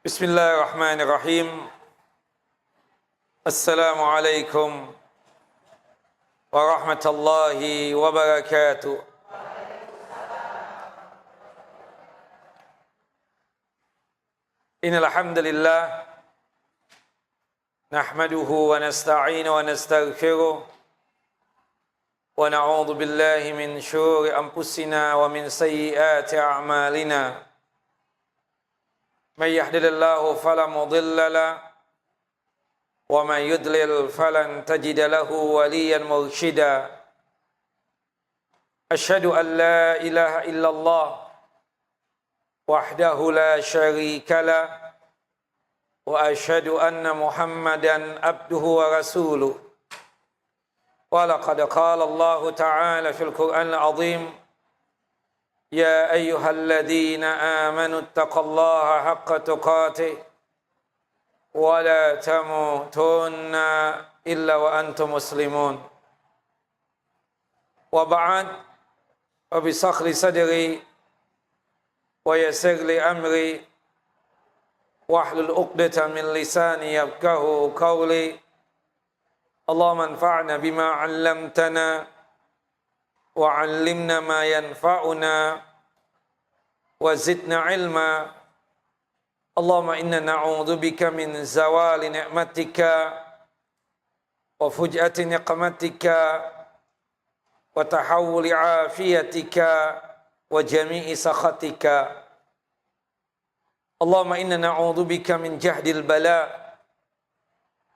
Bismillahirrahmanirrahim. Assalamualaikum warahmatullahi wabarakatuh. Innal hamdalillah nahmaduhu wa nasta'inu wa nastaghfiruh wa na'udzu billahi min syururi anfusina wa min sayyiati a'malina. من يهد الله فلا مضل له ومن يضلل فلن تجد له وليا مرشدا أشهد أن لا إله إلا الله وحده لا شريك له وأشهد أن محمدا عبده ورسوله ولقد قال الله تعالى في القرآن العظيم يا أيها الذين آمنوا اتقوا الله حق تقاته ولا تموتن إلا وأنتم مسلمون وبعد وبشرح صدري ويسر لي أمري واحلل عقدة من لساني يفقهوا قولي اللهم انفعنا بما علمتنا وعلمنا ما ينفعنا وزدنا علما اللهم إنا نعوذ بك من زوال نعمتك وفجأة نقمتك وتحول عافيتك وجميع سخطك اللهم إنا نعوذ بك من جهد البلاء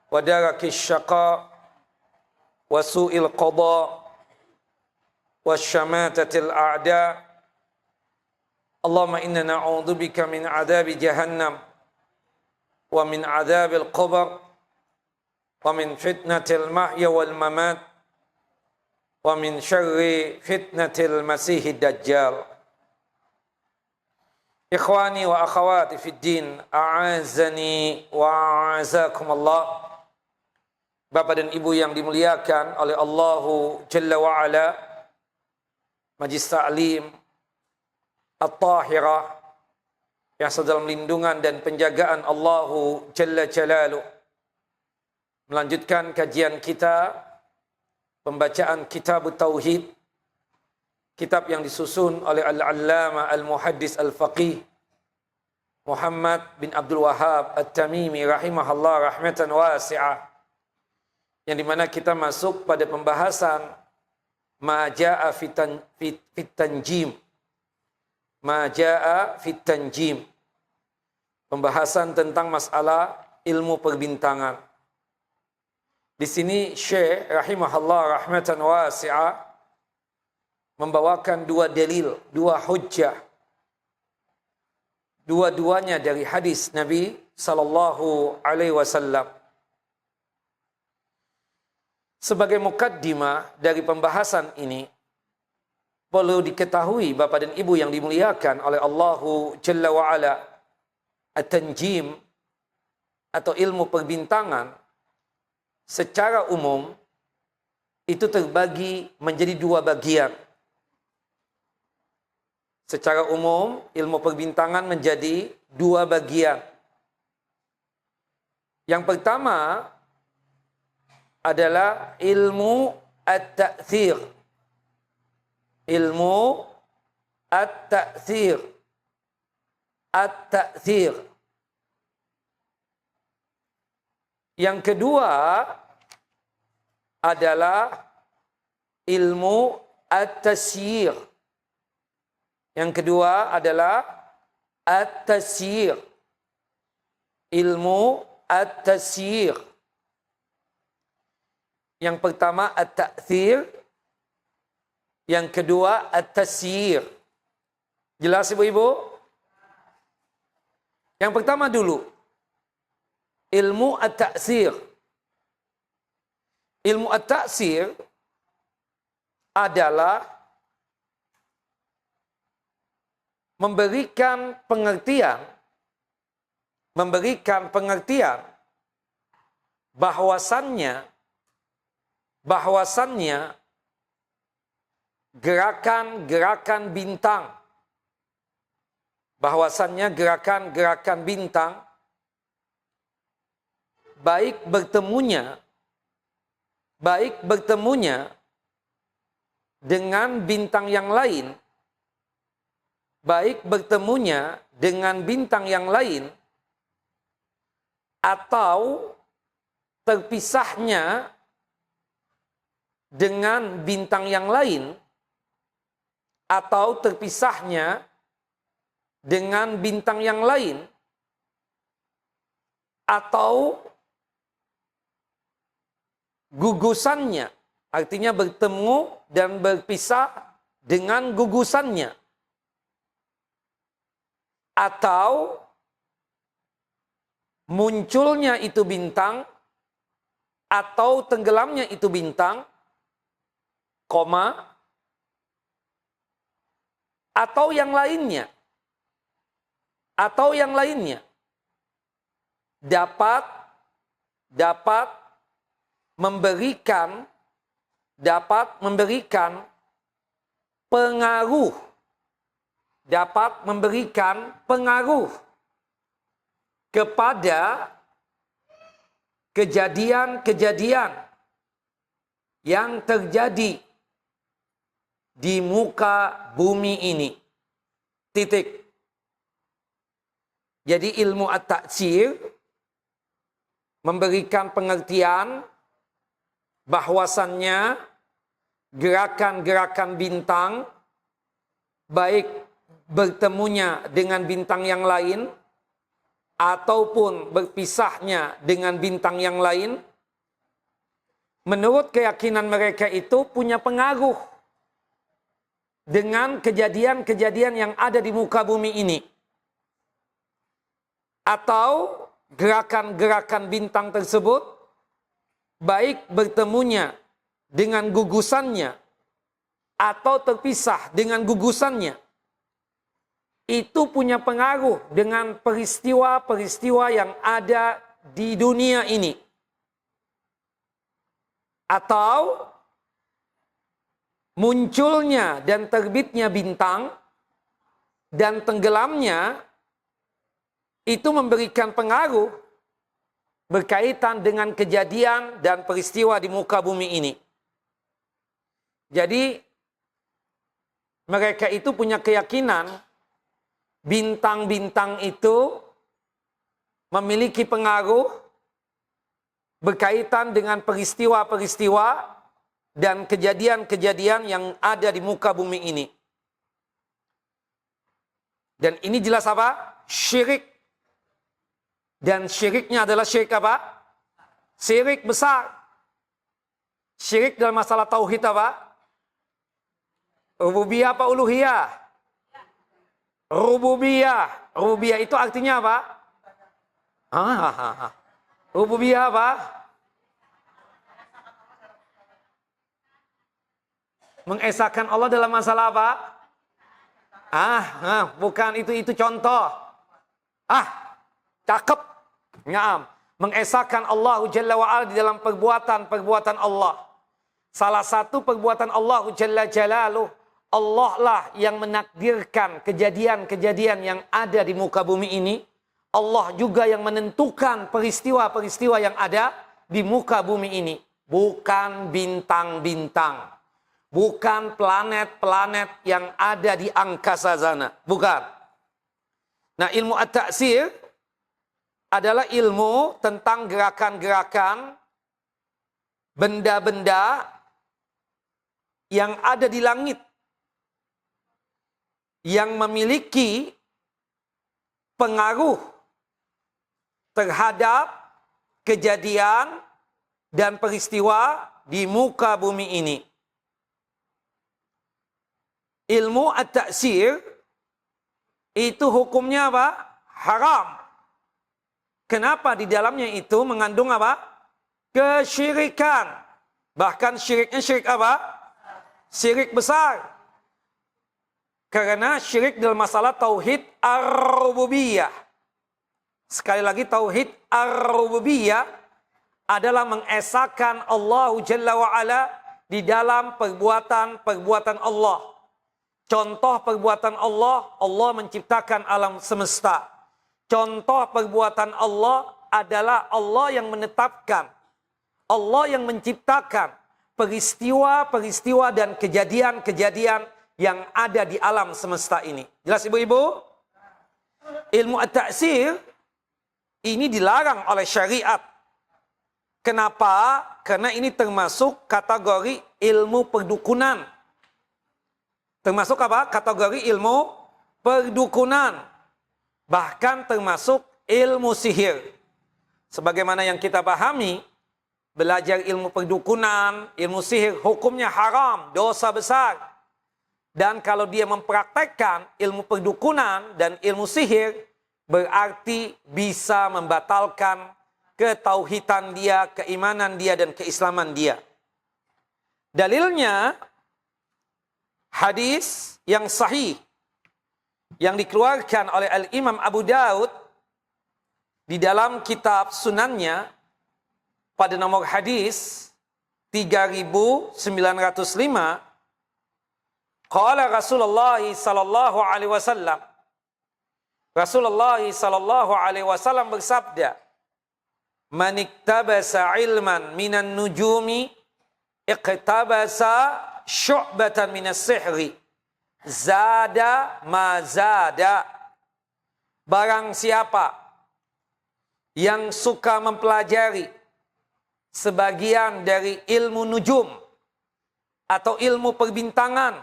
ودرك الشقاء وسوء القضاء والشماتة الأعداء اللهم إنا نعوذ بك من عذاب جهنم ومن عذاب القبر ومن فتنة المحيا والممات ومن شر فتنة المسيح الدجال إخواني وأخواتي في الدين أعزني وأعزكم الله. Bapak dan Ibu yang dimuliakan oleh Allahu Jalla wa'ala, Majlis Ta'lim At-Tahirah yang dalam lindungan dan penjagaan Allahu Jalla Jalaluh, melanjutkan kajian kita pembacaan Kitab Tauhid, kitab yang disusun oleh Al-Allama Al-Muhaddis Al-Faqih Muhammad bin Abdul Wahhab At-Tamimi rahimahullah rahmatan wasi'ah, yang dimana kita masuk pada pembahasan ma jaa fit tanjim. Ma jaa fit tanjim. Pembahasan tentang masalah ilmu perbintangan. Di sini Syekh rahimahullah rahmatan wasi'ah membawakan dua dalil, dua hujjah. Dua-duanya dari hadis Nabi sallallahu alaihi wasallam. Sebagai mukaddimah dari pembahasan ini, perlu diketahui Bapak dan Ibu yang dimuliakan oleh Allahu Jalla wa'ala, at-tanjim atau ilmu perbintangan secara umum itu terbagi menjadi dua bagian. Secara umum ilmu perbintangan menjadi dua bagian. Yang pertama adalah ilmu at-ta'thir. Ilmu at-ta'thir. At-ta'thir. Yang kedua adalah ilmu at-tasyir. Yang kedua adalah at-tasyir. Ilmu at-tasyir. Yang pertama at-ta'thir, yang kedua at-tasyir. Jelas Ibu-ibu? Yang pertama dulu, ilmu at-ta'thir. Ilmu at-ta'thir adalah memberikan pengertian bahwasannya gerakan-gerakan bintang baik bertemunya dengan bintang yang lain, baik bertemunya dengan bintang yang lain, atau terpisahnya dengan bintang yang lain, atau terpisahnya dengan bintang yang lain, atau gugusannya, artinya bertemu dan berpisah dengan gugusannya, atau munculnya itu bintang atau tenggelamnya itu bintang, koma, atau yang lainnya, dapat memberikan pengaruh kepada kejadian-kejadian yang terjadi di muka bumi ini. Titik. Jadi ilmu at-ta'tsir memberikan pengertian bahwasannya gerakan-gerakan bintang, baik bertemunya dengan bintang yang lain ataupun berpisahnya dengan bintang yang lain, menurut keyakinan mereka itu punya pengaruh dengan kejadian-kejadian yang ada di muka bumi ini. Atau gerakan-gerakan bintang tersebut, baik bertemunya dengan gugusannya atau terpisah dengan gugusannya, itu punya pengaruh dengan peristiwa-peristiwa yang ada di dunia ini. Atau munculnya dan terbitnya bintang dan tenggelamnya itu memberikan pengaruh berkaitan dengan kejadian dan peristiwa di muka bumi ini. Jadi mereka itu punya keyakinan bintang-bintang itu memiliki pengaruh berkaitan dengan peristiwa-peristiwa dan kejadian-kejadian yang ada di muka bumi ini. Dan ini jelas apa? Syirik. Dan syiriknya adalah syirik apa? Syirik besar. Syirik dalam masalah tauhid apa? Rububiyah apa uluhiyah? Rububiyah. Rububiyah itu artinya apa? Rububiyah apa? Mengesahkan Allah dalam masalah apa? Bukan itu contoh. Cakep. Ngam. Mengesahkan Allah Jalla wa'ala di dalam perbuatan Allah. Salah satu perbuatan Allah Jalla Jalaluh, Allah lah yang menakdirkan kejadian-kejadian yang ada di muka bumi ini. Allah juga yang menentukan peristiwa-peristiwa yang ada di muka bumi ini. Bukan bintang-bintang. Bukan planet-planet yang ada di angkasa sana. Bukan. Nah, ilmu at-ta'sir adalah ilmu tentang gerakan-gerakan benda-benda yang ada di langit, yang memiliki pengaruh terhadap kejadian dan peristiwa di muka bumi ini. Ilmu at-ta'sir itu hukumnya apa? Haram. Kenapa? Di dalamnya itu mengandung apa? Kesyirikan. Bahkan syiriknya syirik apa? Syirik besar. Karena syirik dalam masalah tauhid ar-rububiyah. Sekali lagi, tauhid ar-rububiyah adalah mengesahkan Allah Jalla wa'ala di dalam perbuatan-perbuatan Allah. Contoh perbuatan Allah, Allah menciptakan alam semesta. Contoh perbuatan Allah adalah Allah yang menetapkan, Allah yang menciptakan peristiwa-peristiwa dan kejadian-kejadian yang ada di alam semesta ini. Jelas ibu-ibu? Ilmu at-ta'sir ini dilarang oleh syariat. Kenapa? Karena ini termasuk kategori ilmu perdukunan. Termasuk apa? Kategori ilmu perdukunan. Bahkan termasuk ilmu sihir. Sebagaimana yang kita pahami, belajar ilmu perdukunan, ilmu sihir, hukumnya haram, dosa besar. Dan kalau dia mempraktekkan ilmu perdukunan dan ilmu sihir, berarti bisa membatalkan ketauhidan dia, keimanan dia, dan keislaman dia. Dalilnya, hadis yang sahih, yang dikeluarkan oleh Al-Imam Abu Daud, di dalam kitab sunannya, pada nomor hadis 3905, qala Rasulullah sallallahu alaihi wasallam, Rasulullah sallallahu alaihi wasallam bersabda, man iktabasa ilman minan nujumi iqtabasa syu'batan minas sihri zada ma zada. Barang siapa yang suka mempelajari sebagian dari ilmu nujum atau ilmu perbintangan,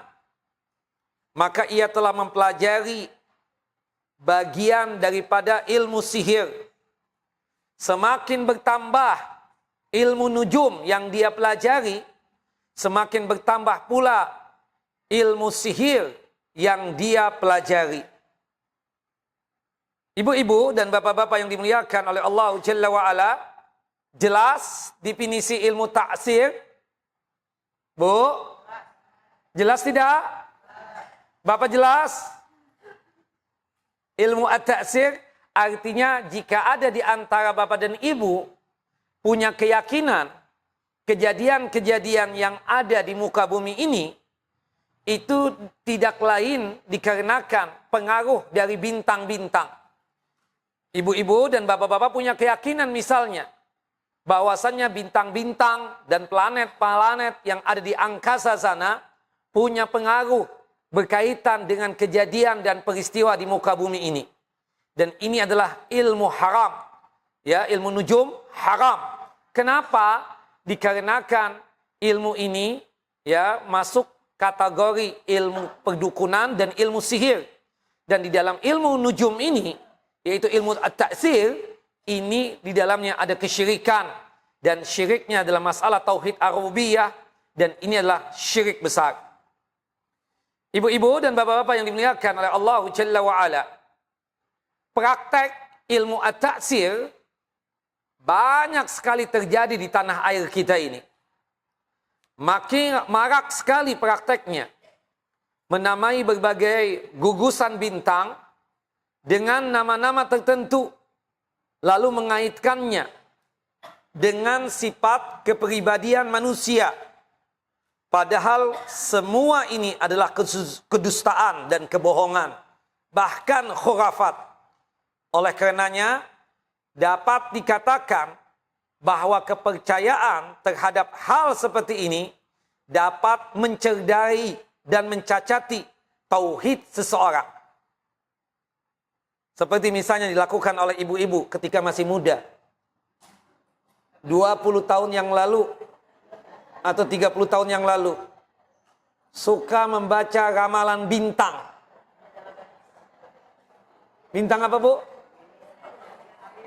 maka ia telah mempelajari bagian daripada ilmu sihir. Semakin bertambah ilmu nujum yang dia pelajari, semakin bertambah pula ilmu sihir yang dia pelajari. Ibu-ibu dan bapak-bapak yang dimuliakan oleh Allah Jalla wa'ala, jelas definisi ilmu ta'sir? Bu? Jelas tidak? Bapak jelas? Ilmu at-ta'sir artinya jika ada di antara bapak dan ibu punya keyakinan kejadian-kejadian yang ada di muka bumi ini itu tidak lain dikarenakan pengaruh dari bintang-bintang. Ibu-ibu dan bapak-bapak punya keyakinan misalnya bahwasannya bintang-bintang dan planet-planet yang ada di angkasa sana punya pengaruh berkaitan dengan kejadian dan peristiwa di muka bumi ini. Dan ini adalah ilmu haram. Ya, ilmu nujum haram. Kenapa? Dikarenakan ilmu ini ya masuk kategori ilmu perdukunan dan ilmu sihir. Dan di dalam ilmu nujum ini, yaitu ilmu at-ta'sir, ini di dalamnya ada kesyirikan. Dan syiriknya adalah masalah tauhid ar-rububiyah. Dan ini adalah syirik besar. Ibu-ibu dan bapak-bapak yang dimuliakan oleh Allah Jalla wa'ala, praktek ilmu at-ta'sir banyak sekali terjadi di tanah air kita ini. Makin marak sekali prakteknya. Menamai berbagai gugusan bintang dengan nama-nama tertentu. Lalu mengaitkannya dengan sifat kepribadian manusia. Padahal semua ini adalah kedustaan dan kebohongan. Bahkan khurafat. Oleh karenanya dapat dikatakan bahwa kepercayaan terhadap hal seperti ini dapat mencerdai dan mencacati tauhid seseorang. Seperti misalnya dilakukan oleh ibu-ibu ketika masih muda. 20 tahun yang lalu atau 30 tahun yang lalu suka membaca ramalan bintang. Bintang apa, Bu?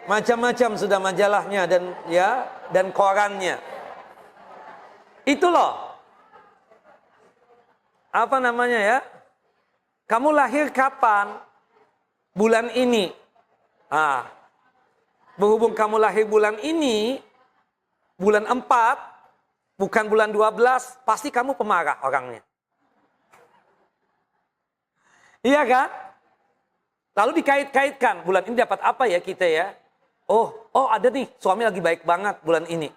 Macam-macam sudah majalahnya dan korannya. Itu loh. Apa namanya ya? Kamu lahir kapan? Bulan ini. Berhubung kamu lahir bulan ini, bulan 4, bukan bulan 12, pasti kamu pemarah orangnya. Iya kan? Lalu dikait-kaitkan, bulan ini dapat apa ya kita ya? Oh ada nih, suami lagi baik banget bulan ini.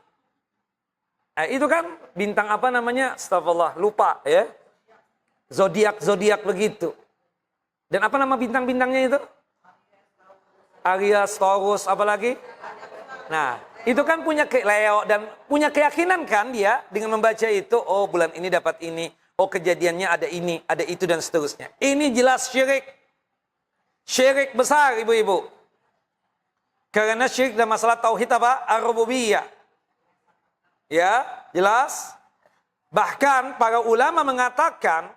Itu kan bintang apa namanya? Astagfirullah, lupa ya. Zodiak begitu. Dan apa nama bintang-bintangnya itu? Aries, Taurus, apa lagi? Nah, itu kan punya Leo dan punya keyakinan kan dia dengan membaca itu, oh bulan ini dapat ini, oh kejadiannya ada ini, ada itu dan seterusnya. Ini jelas syirik. Syirik besar ibu-ibu. Karena syirik dalam masalah tauhid apa? Ar-rububiyah. Ya, jelas. Bahkan para ulama mengatakan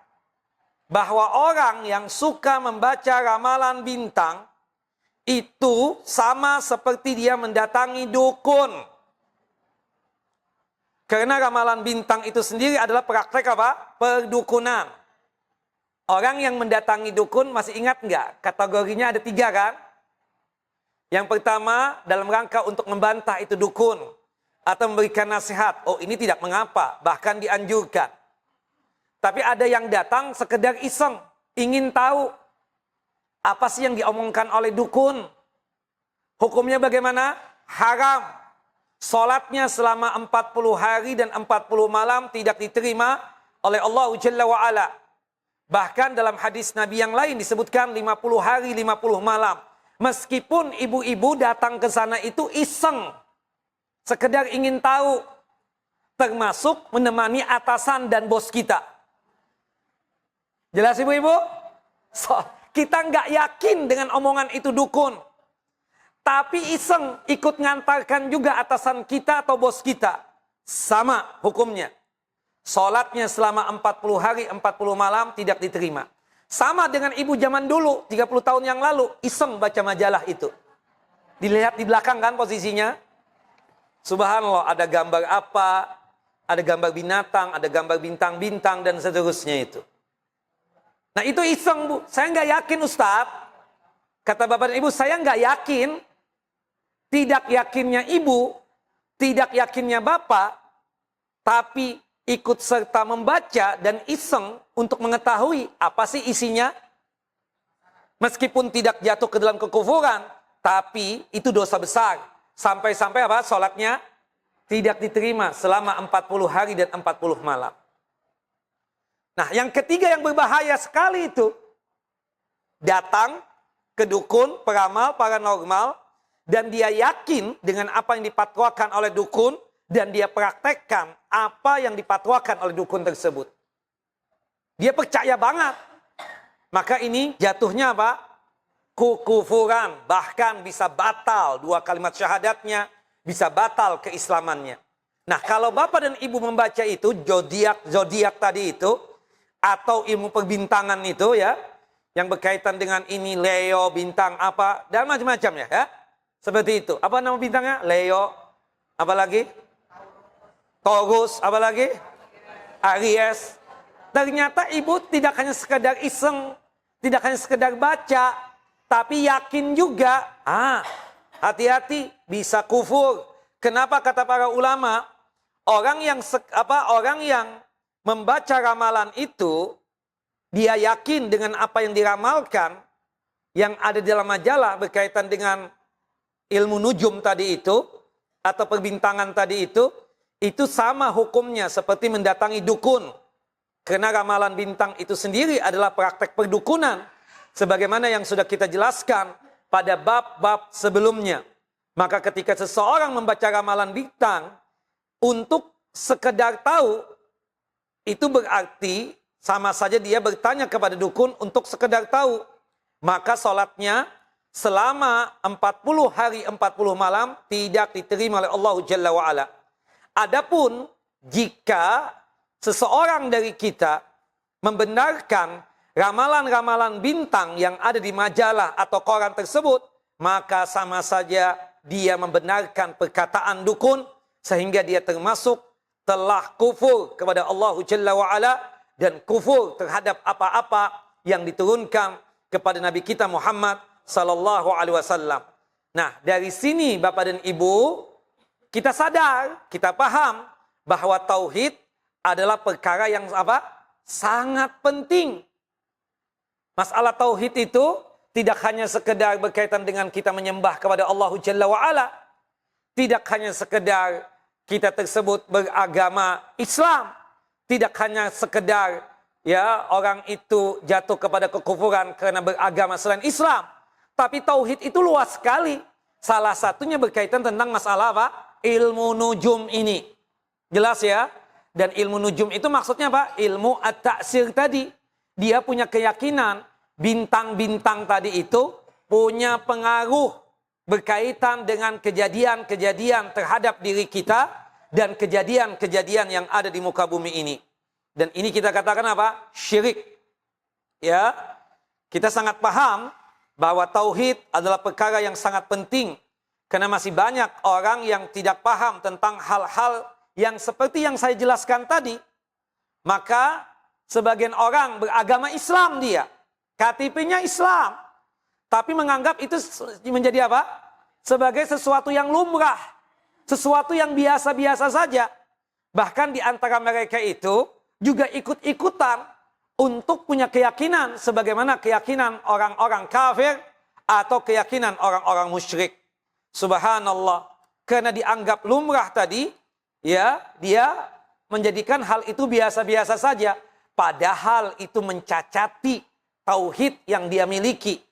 bahwa orang yang suka membaca ramalan bintang itu sama seperti dia mendatangi dukun. Karena ramalan bintang itu sendiri adalah praktek apa? Perdukunan. Orang yang mendatangi dukun masih ingat nggak? Kategorinya ada 3 kan? Yang pertama dalam rangka untuk membantah itu dukun. Atau memberikan nasihat. Oh ini tidak mengapa. Bahkan dianjurkan. Tapi ada yang datang sekedar iseng. Ingin tahu. Apa sih yang diomongkan oleh dukun? Hukumnya bagaimana? Haram. Salatnya selama 40 hari dan 40 malam tidak diterima oleh Allah Jalla wa'ala. Bahkan dalam hadis Nabi yang lain disebutkan 50 hari 50 malam. Meskipun ibu-ibu datang ke sana itu iseng. Sekedar ingin tahu. Termasuk menemani atasan dan bos kita. Jelas ibu-ibu? Kita nggak yakin dengan omongan itu dukun. Tapi iseng ikut ngantarkan juga atasan kita atau bos kita. Sama hukumnya. Salatnya selama 40 hari 40 malam tidak diterima. Sama dengan ibu zaman dulu 30 tahun yang lalu. Iseng baca majalah itu. Dilihat di belakang kan posisinya. Subhanallah, ada gambar apa, ada gambar binatang, ada gambar bintang-bintang, dan seterusnya itu. Nah itu iseng bu, saya nggak yakin Ustadz. Kata bapak dan ibu, saya nggak yakin. Tidak yakinnya ibu, tidak yakinnya bapak, tapi ikut serta membaca dan iseng untuk mengetahui apa sih isinya. Meskipun tidak jatuh ke dalam kekufuran, tapi itu dosa besar. Sampai-sampai apa? Sholatnya tidak diterima selama 40 hari dan 40 malam. Nah, yang ketiga yang berbahaya sekali itu. Datang ke dukun, peramal, paranormal. Dan dia yakin dengan apa yang dipatwakan oleh dukun. Dan dia praktekkan apa yang dipatwakan oleh dukun tersebut. Dia percaya banget. Maka ini jatuhnya apa? Kekufuran, bahkan bisa batal 2 kalimat syahadatnya, bisa batal keislamannya. Nah, kalau bapak dan ibu membaca itu, zodiak tadi itu, atau ilmu perbintangan itu ya, yang berkaitan dengan ini, Leo, bintang apa, dan macam-macam ya. Seperti itu. Apa nama bintangnya? Leo, apa lagi? Taurus, apa lagi? Aries. Ternyata ibu tidak hanya sekedar iseng, tidak hanya sekedar baca, tapi yakin juga, hati-hati bisa kufur. Kenapa kata para ulama, orang yang membaca ramalan itu, dia yakin dengan apa yang diramalkan, yang ada di dalam majalah berkaitan dengan ilmu nujum tadi itu, atau perbintangan tadi itu sama hukumnya seperti mendatangi dukun. Karena ramalan bintang itu sendiri adalah praktek perdukunan. Sebagaimana yang sudah kita jelaskan pada bab-bab sebelumnya. Maka ketika seseorang membaca ramalan bintang untuk sekedar tahu, itu berarti sama saja dia bertanya kepada dukun untuk sekedar tahu. Maka sholatnya selama 40 hari 40 malam tidak diterima oleh Allah Jalla wa'ala. Adapun jika seseorang dari kita membenarkan ramalan-ramalan bintang yang ada di majalah atau koran tersebut, maka sama saja dia membenarkan perkataan dukun, sehingga dia termasuk telah kufur kepada Allah Jalla wa'ala, dan kufur terhadap apa-apa yang diturunkan kepada Nabi kita Muhammad sallallahu alaihi wasallam. Nah, dari sini Bapak dan Ibu, kita sadar, kita paham bahwa tauhid adalah perkara yang apa? Sangat penting. Masalah tauhid itu tidak hanya sekedar berkaitan dengan kita menyembah kepada Allah Jalla wa'ala. Tidak hanya sekedar kita tersebut beragama Islam. Tidak hanya sekedar ya orang itu jatuh kepada kekufuran karena beragama selain Islam. Tapi tauhid itu luas sekali. Salah satunya berkaitan tentang masalah apa? Ilmu nujum ini. Jelas ya? Dan ilmu nujum itu maksudnya apa? Ilmu at-ta'sir tadi. Dia punya keyakinan bintang-bintang tadi itu punya pengaruh berkaitan dengan kejadian-kejadian terhadap diri kita dan kejadian-kejadian yang ada di muka bumi ini. Dan ini kita katakan apa? Syirik. Ya. Kita sangat paham bahwa tauhid adalah perkara yang sangat penting karena masih banyak orang yang tidak paham tentang hal-hal yang seperti yang saya jelaskan tadi. Maka sebagian orang beragama Islam dia, KTP-nya Islam, tapi menganggap itu menjadi apa? Sebagai sesuatu yang lumrah, sesuatu yang biasa-biasa saja. Bahkan di antara mereka itu juga ikut-ikutan untuk punya keyakinan sebagaimana keyakinan orang-orang kafir atau keyakinan orang-orang musyrik. Subhanallah. Karena dianggap lumrah tadi, ya, dia menjadikan hal itu biasa-biasa saja. Padahal itu mencacati tauhid yang dia miliki.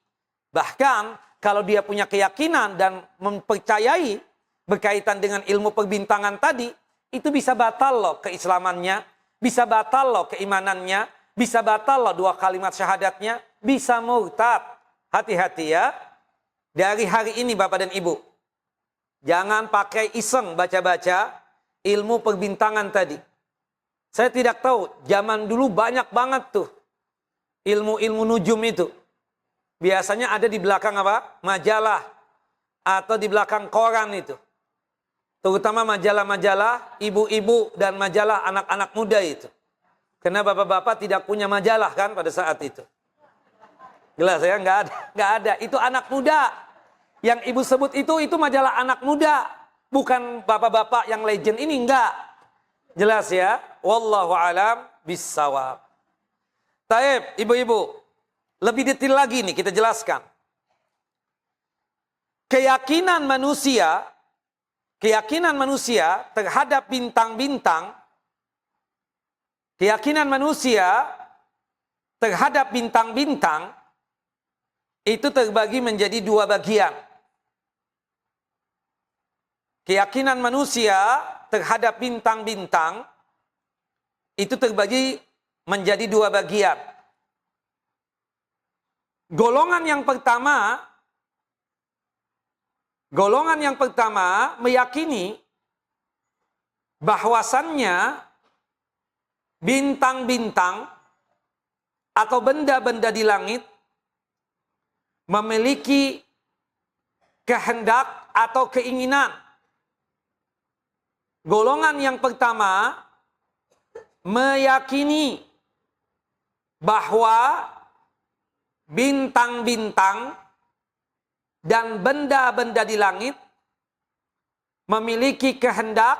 Bahkan kalau dia punya keyakinan dan mempercayai berkaitan dengan ilmu perbintangan tadi, itu bisa batal loh keislamannya, bisa batal loh keimanannya, bisa batal loh 2 kalimat syahadatnya, bisa murtad. Hati-hati ya. Dari hari ini Bapak dan Ibu, jangan pakai iseng baca-baca ilmu perbintangan tadi. Saya tidak tahu, zaman dulu banyak banget tuh ilmu-ilmu nujum itu. Biasanya ada di belakang apa? Majalah atau di belakang koran itu. Terutama majalah-majalah ibu-ibu dan majalah anak-anak muda itu. Karena bapak-bapak tidak punya majalah kan pada saat itu. Jelas ya, nggak ada. Itu anak muda. Yang ibu sebut itu majalah anak muda. Bukan bapak-bapak yang legend ini, enggak. Jelas ya. Wallahu alam bissawab. Taib, ibu-ibu. Lebih detail lagi nih kita jelaskan. Keyakinan manusia terhadap bintang-bintang, keyakinan manusia terhadap bintang-bintang itu terbagi menjadi 2 bagian. Keyakinan manusia terhadap bintang-bintang itu terbagi menjadi 2 bagian. Golongan yang pertama meyakini bahwasannya bintang-bintang atau benda-benda di langit memiliki kehendak atau keinginan. Golongan yang pertama meyakini bahwa bintang-bintang dan benda-benda di langit memiliki kehendak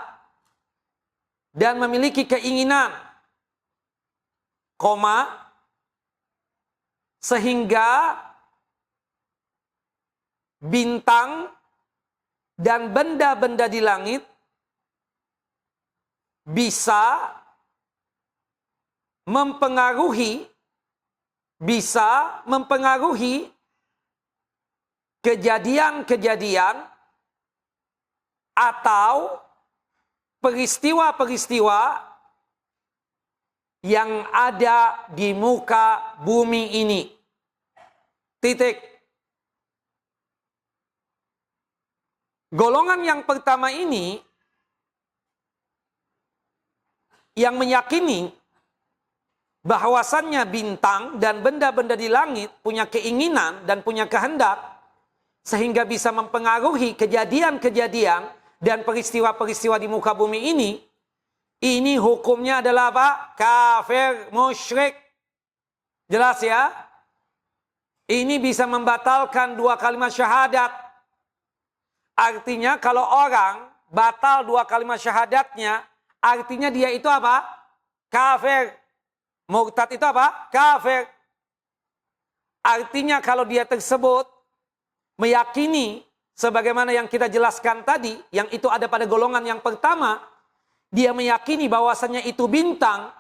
dan memiliki keinginan, sehingga bintang dan benda-benda di langit bisa mempengaruhi kejadian-kejadian atau peristiwa-peristiwa yang ada di muka bumi ini. Titik. Golongan yang pertama ini yang meyakini bahwasannya bintang dan benda-benda di langit punya keinginan dan punya kehendak sehingga bisa mempengaruhi kejadian-kejadian dan peristiwa-peristiwa di muka bumi ini hukumnya adalah apa? Kafir, musyrik. Jelas ya? Ini bisa membatalkan 2 kalimat syahadat. Artinya kalau orang batal 2 kalimat syahadatnya, artinya dia itu apa? Kafir. Murtad itu apa? Kafir. Artinya kalau dia tersebut meyakini sebagaimana yang kita jelaskan tadi, yang itu ada pada golongan yang pertama, dia meyakini bahwasannya itu bintang,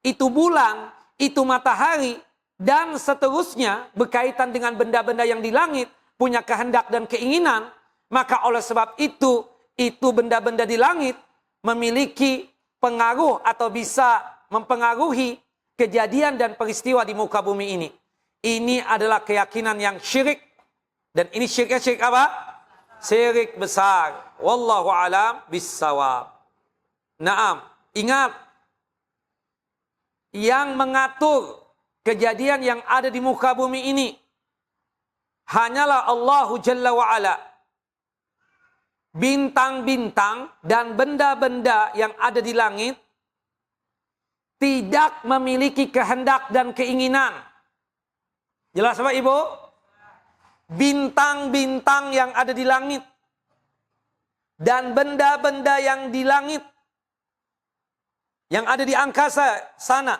itu bulan, itu matahari, dan seterusnya berkaitan dengan benda-benda yang di langit, punya kehendak dan keinginan, Maka oleh sebab itu benda-benda di langit memiliki pengaruh atau bisa mempengaruhi kejadian dan peristiwa di muka bumi ini. Ini adalah keyakinan yang syirik. Dan ini syiriknya syirik apa? Syirik besar. Wallahu alam bissawab. Naam, ingat, yang mengatur kejadian yang ada di muka bumi ini hanyalah Allahu Jalla wa'ala. Bintang-bintang dan benda-benda yang ada di langit tidak memiliki kehendak dan keinginan. Jelas apa Ibu? Bintang-bintang yang ada di langit dan benda-benda yang di langit, yang ada di angkasa sana,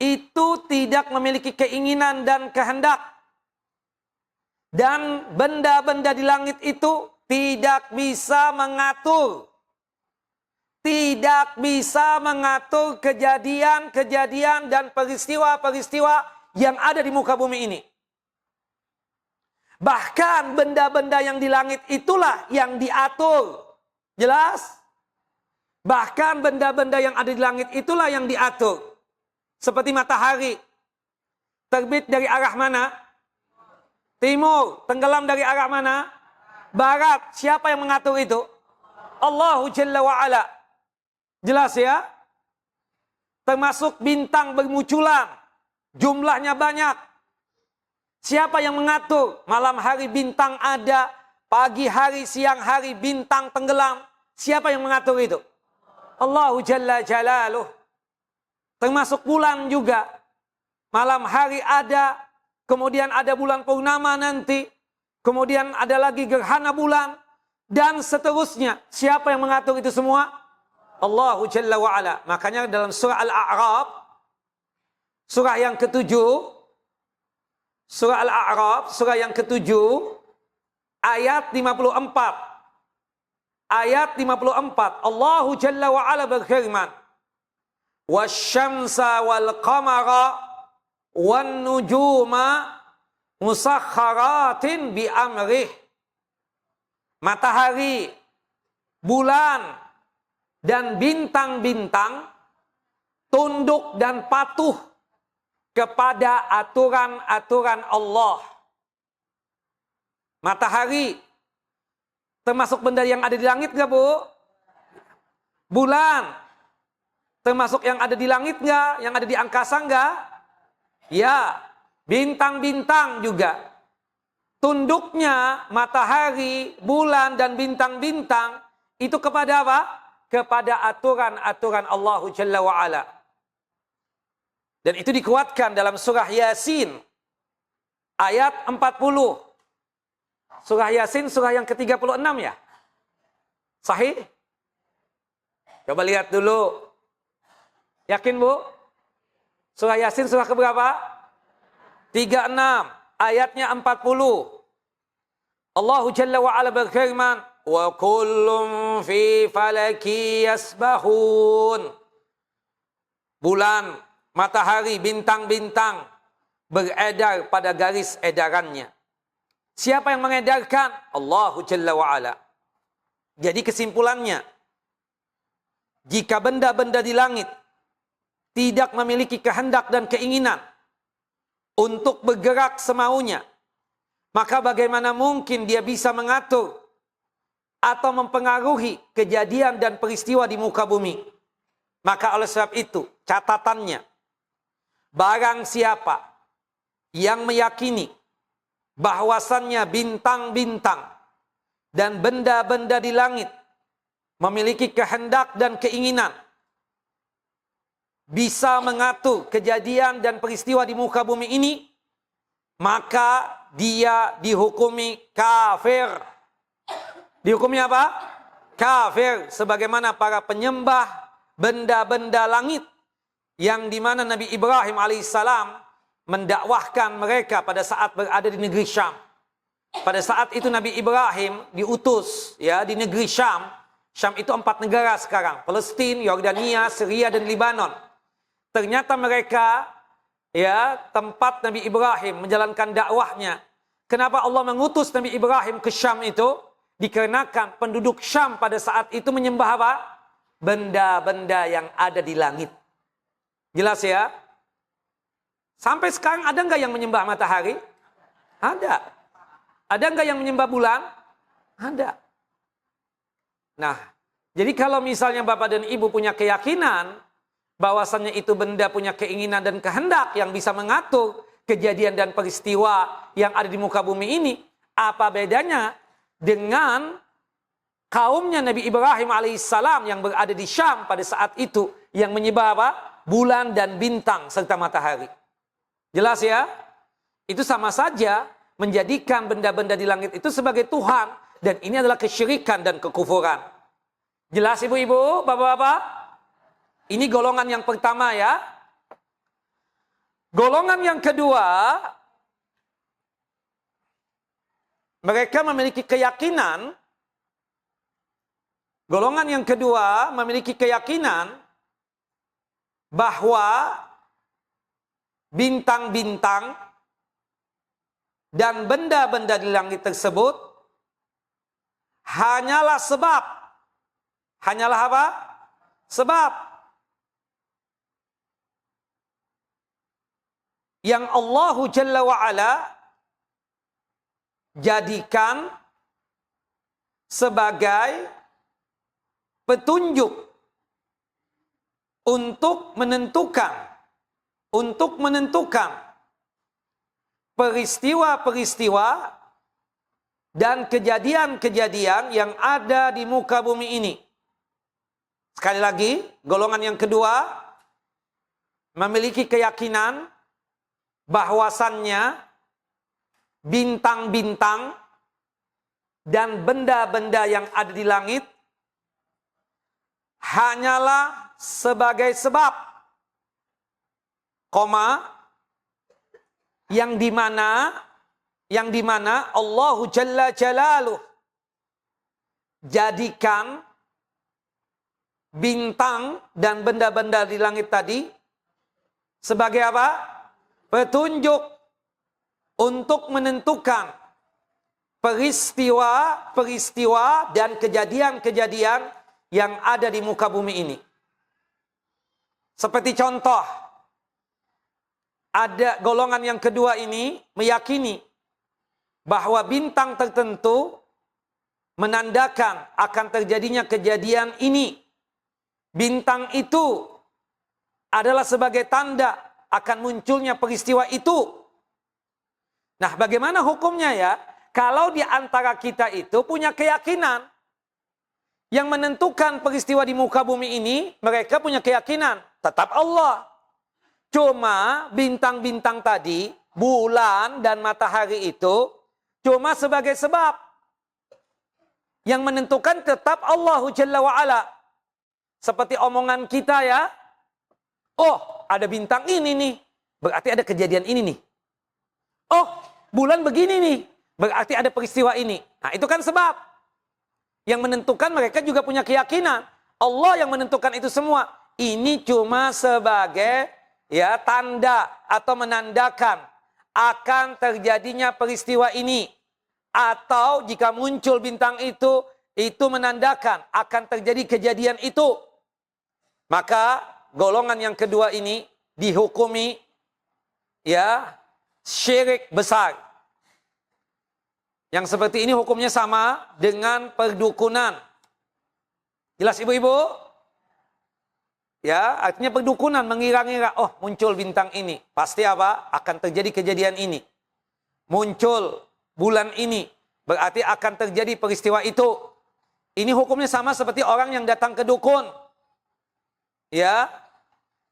itu tidak memiliki keinginan dan kehendak. Dan benda-benda di langit itu tidak bisa mengatur. Tidak bisa mengatur kejadian-kejadian dan peristiwa-peristiwa yang ada di muka bumi ini. Bahkan benda-benda yang di langit itulah yang diatur. Jelas? Bahkan benda-benda yang ada di langit itulah yang diatur. Seperti matahari. Terbit dari arah mana? Timur. Tenggelam dari arah mana? Barat. Siapa yang mengatur itu? Allahu Jalla wa'ala. Jelas ya? Termasuk bintang bermunculan. Jumlahnya banyak. Siapa yang mengatur? Malam hari bintang ada. Pagi hari, siang hari bintang tenggelam. Siapa yang mengatur itu? Allahu Jalla Jalaluh. Termasuk bulan juga. Malam hari ada. Kemudian ada bulan purnama nanti. Kemudian ada lagi gerhana bulan. Dan seterusnya. Siapa yang mengatur itu semua? Allahu Jalla wa'ala. Makanya dalam surah Al-A'raf. Surah yang ketujuh. Surah Al-A'raf. Surah yang ketujuh. Ayat 54. Ayat 54. Allahu Jalla wa'ala berfirman. Wasyamsa wal qamara wan nujuma musakharatin bi amrih. Matahari, bulan, dan bintang-bintang tunduk dan patuh kepada aturan-aturan Allah. Matahari termasuk benda yang ada di langit nggak Bu? Bulan termasuk yang ada di langit nggak? Yang ada di angkasa nggak? Ya, bintang-bintang juga. Tunduknya matahari, bulan, dan bintang-bintang itu kepada apa? Kepada aturan-aturan Allahu Jalla wa'ala. Dan itu dikuatkan dalam surah Yasin. Ayat 40. Surah Yasin, surah yang ke-36 ya? Sahih? Coba lihat dulu. Yakin Bu? Surah Yasin surah keberapa? 36. Ayatnya 40. Allahu Jalla wa'ala berfirman. Wa kullum fi falaki yasbahun. Bulan, matahari, bintang-bintang beredar pada garis edarannya. Siapa yang mengedarkan? Allahu Jalla wa'ala. Jadi kesimpulannya, jika benda-benda di langit tidak memiliki kehendak dan keinginan untuk bergerak semaunya, maka bagaimana mungkin dia bisa mengatur atau mempengaruhi kejadian dan peristiwa di muka bumi? Maka oleh sebab itu, catatannya, barang siapa yang meyakini bahwasannya bintang-bintang dan benda-benda di langit memiliki kehendak dan keinginan, bisa mengatur kejadian dan peristiwa di muka bumi ini, maka dia dihukumi kafir. Dihukumi apa? Kafir. Sebagaimana para penyembah benda-benda langit yang dimana Nabi Ibrahim alaihissalam mendakwahkan mereka pada saat berada di negeri Syam. Pada saat itu Nabi Ibrahim diutus ya di negeri Syam. Syam itu 4 negara sekarang. Palestina, Yordania, Syria, dan Libanon. Ternyata mereka ya tempat Nabi Ibrahim menjalankan dakwahnya. Kenapa Allah mengutus Nabi Ibrahim ke Syam itu? Dikarenakan penduduk Syam pada saat itu menyembah apa? Benda-benda yang ada di langit. Jelas ya? Sampai sekarang ada nggak yang menyembah matahari? Ada. Ada nggak yang menyembah bulan? Ada. Nah, jadi kalau misalnya Bapak dan Ibu punya keyakinan bahwasannya itu benda punya keinginan dan kehendak yang bisa mengatur kejadian dan peristiwa yang ada di muka bumi ini, apa bedanya dengan kaumnya Nabi Ibrahim alaihissalam yang berada di Syam pada saat itu yang menyembah apa? Bulan dan bintang serta matahari. Jelas ya? Itu sama saja menjadikan benda-benda di langit itu sebagai Tuhan, dan ini adalah kesyirikan dan kekufuran. Jelas ibu-ibu, bapak-bapak? Ini golongan yang pertama ya. Golongan yang kedua, mereka memiliki keyakinan. Golongan yang kedua memiliki keyakinan bahwa bintang-bintang dan benda-benda di langit tersebut hanyalah sebab. Hanyalah apa? Sebab yang Allah Jalla wa'ala jadikan sebagai petunjuk untuk menentukan peristiwa-peristiwa dan kejadian-kejadian yang ada di muka bumi ini. Sekali lagi, golongan yang kedua memiliki keyakinan bahwasannya bintang-bintang dan benda-benda yang ada di langit hanyalah sebagai sebab, yang dimana Allah Jalla Jalaluh jadikan bintang dan benda-benda di langit tadi sebagai apa? Petunjuk untuk menentukan peristiwa-peristiwa dan kejadian-kejadian yang ada di muka bumi ini. Seperti contoh, ada golongan yang kedua ini meyakini bahwa bintang tertentu menandakan akan terjadinya kejadian ini. Bintang itu adalah sebagai tanda akan munculnya peristiwa itu. Nah, bagaimana hukumnya ya? Kalau di antara kita itu punya keyakinan yang menentukan peristiwa di muka bumi ini, mereka punya keyakinan tetap Allah. Cuma bintang-bintang tadi, bulan dan matahari itu cuma sebagai sebab. Yang menentukan tetap Allah Jalla wa'ala. Seperti omongan kita ya. Oh, ada bintang ini nih. Berarti ada kejadian ini nih. Oh, bulan begini nih. Berarti ada peristiwa ini. Nah, itu kan sebab. Yang menentukan mereka juga punya keyakinan. Allah yang menentukan itu semua. Ini cuma sebagai ya tanda atau menandakan akan terjadinya peristiwa ini. Atau jika muncul bintang itu menandakan akan terjadi kejadian itu. Maka golongan yang kedua ini dihukumi ya syirik besar. Yang seperti ini hukumnya sama dengan perdukunan. Jelas ibu-ibu? Ya, artinya perdukunan, mengira-ngira, oh muncul bintang ini. Pasti apa? Akan terjadi kejadian ini. Muncul bulan ini. Berarti akan terjadi peristiwa itu. Ini hukumnya sama seperti orang yang datang ke dukun. Ya,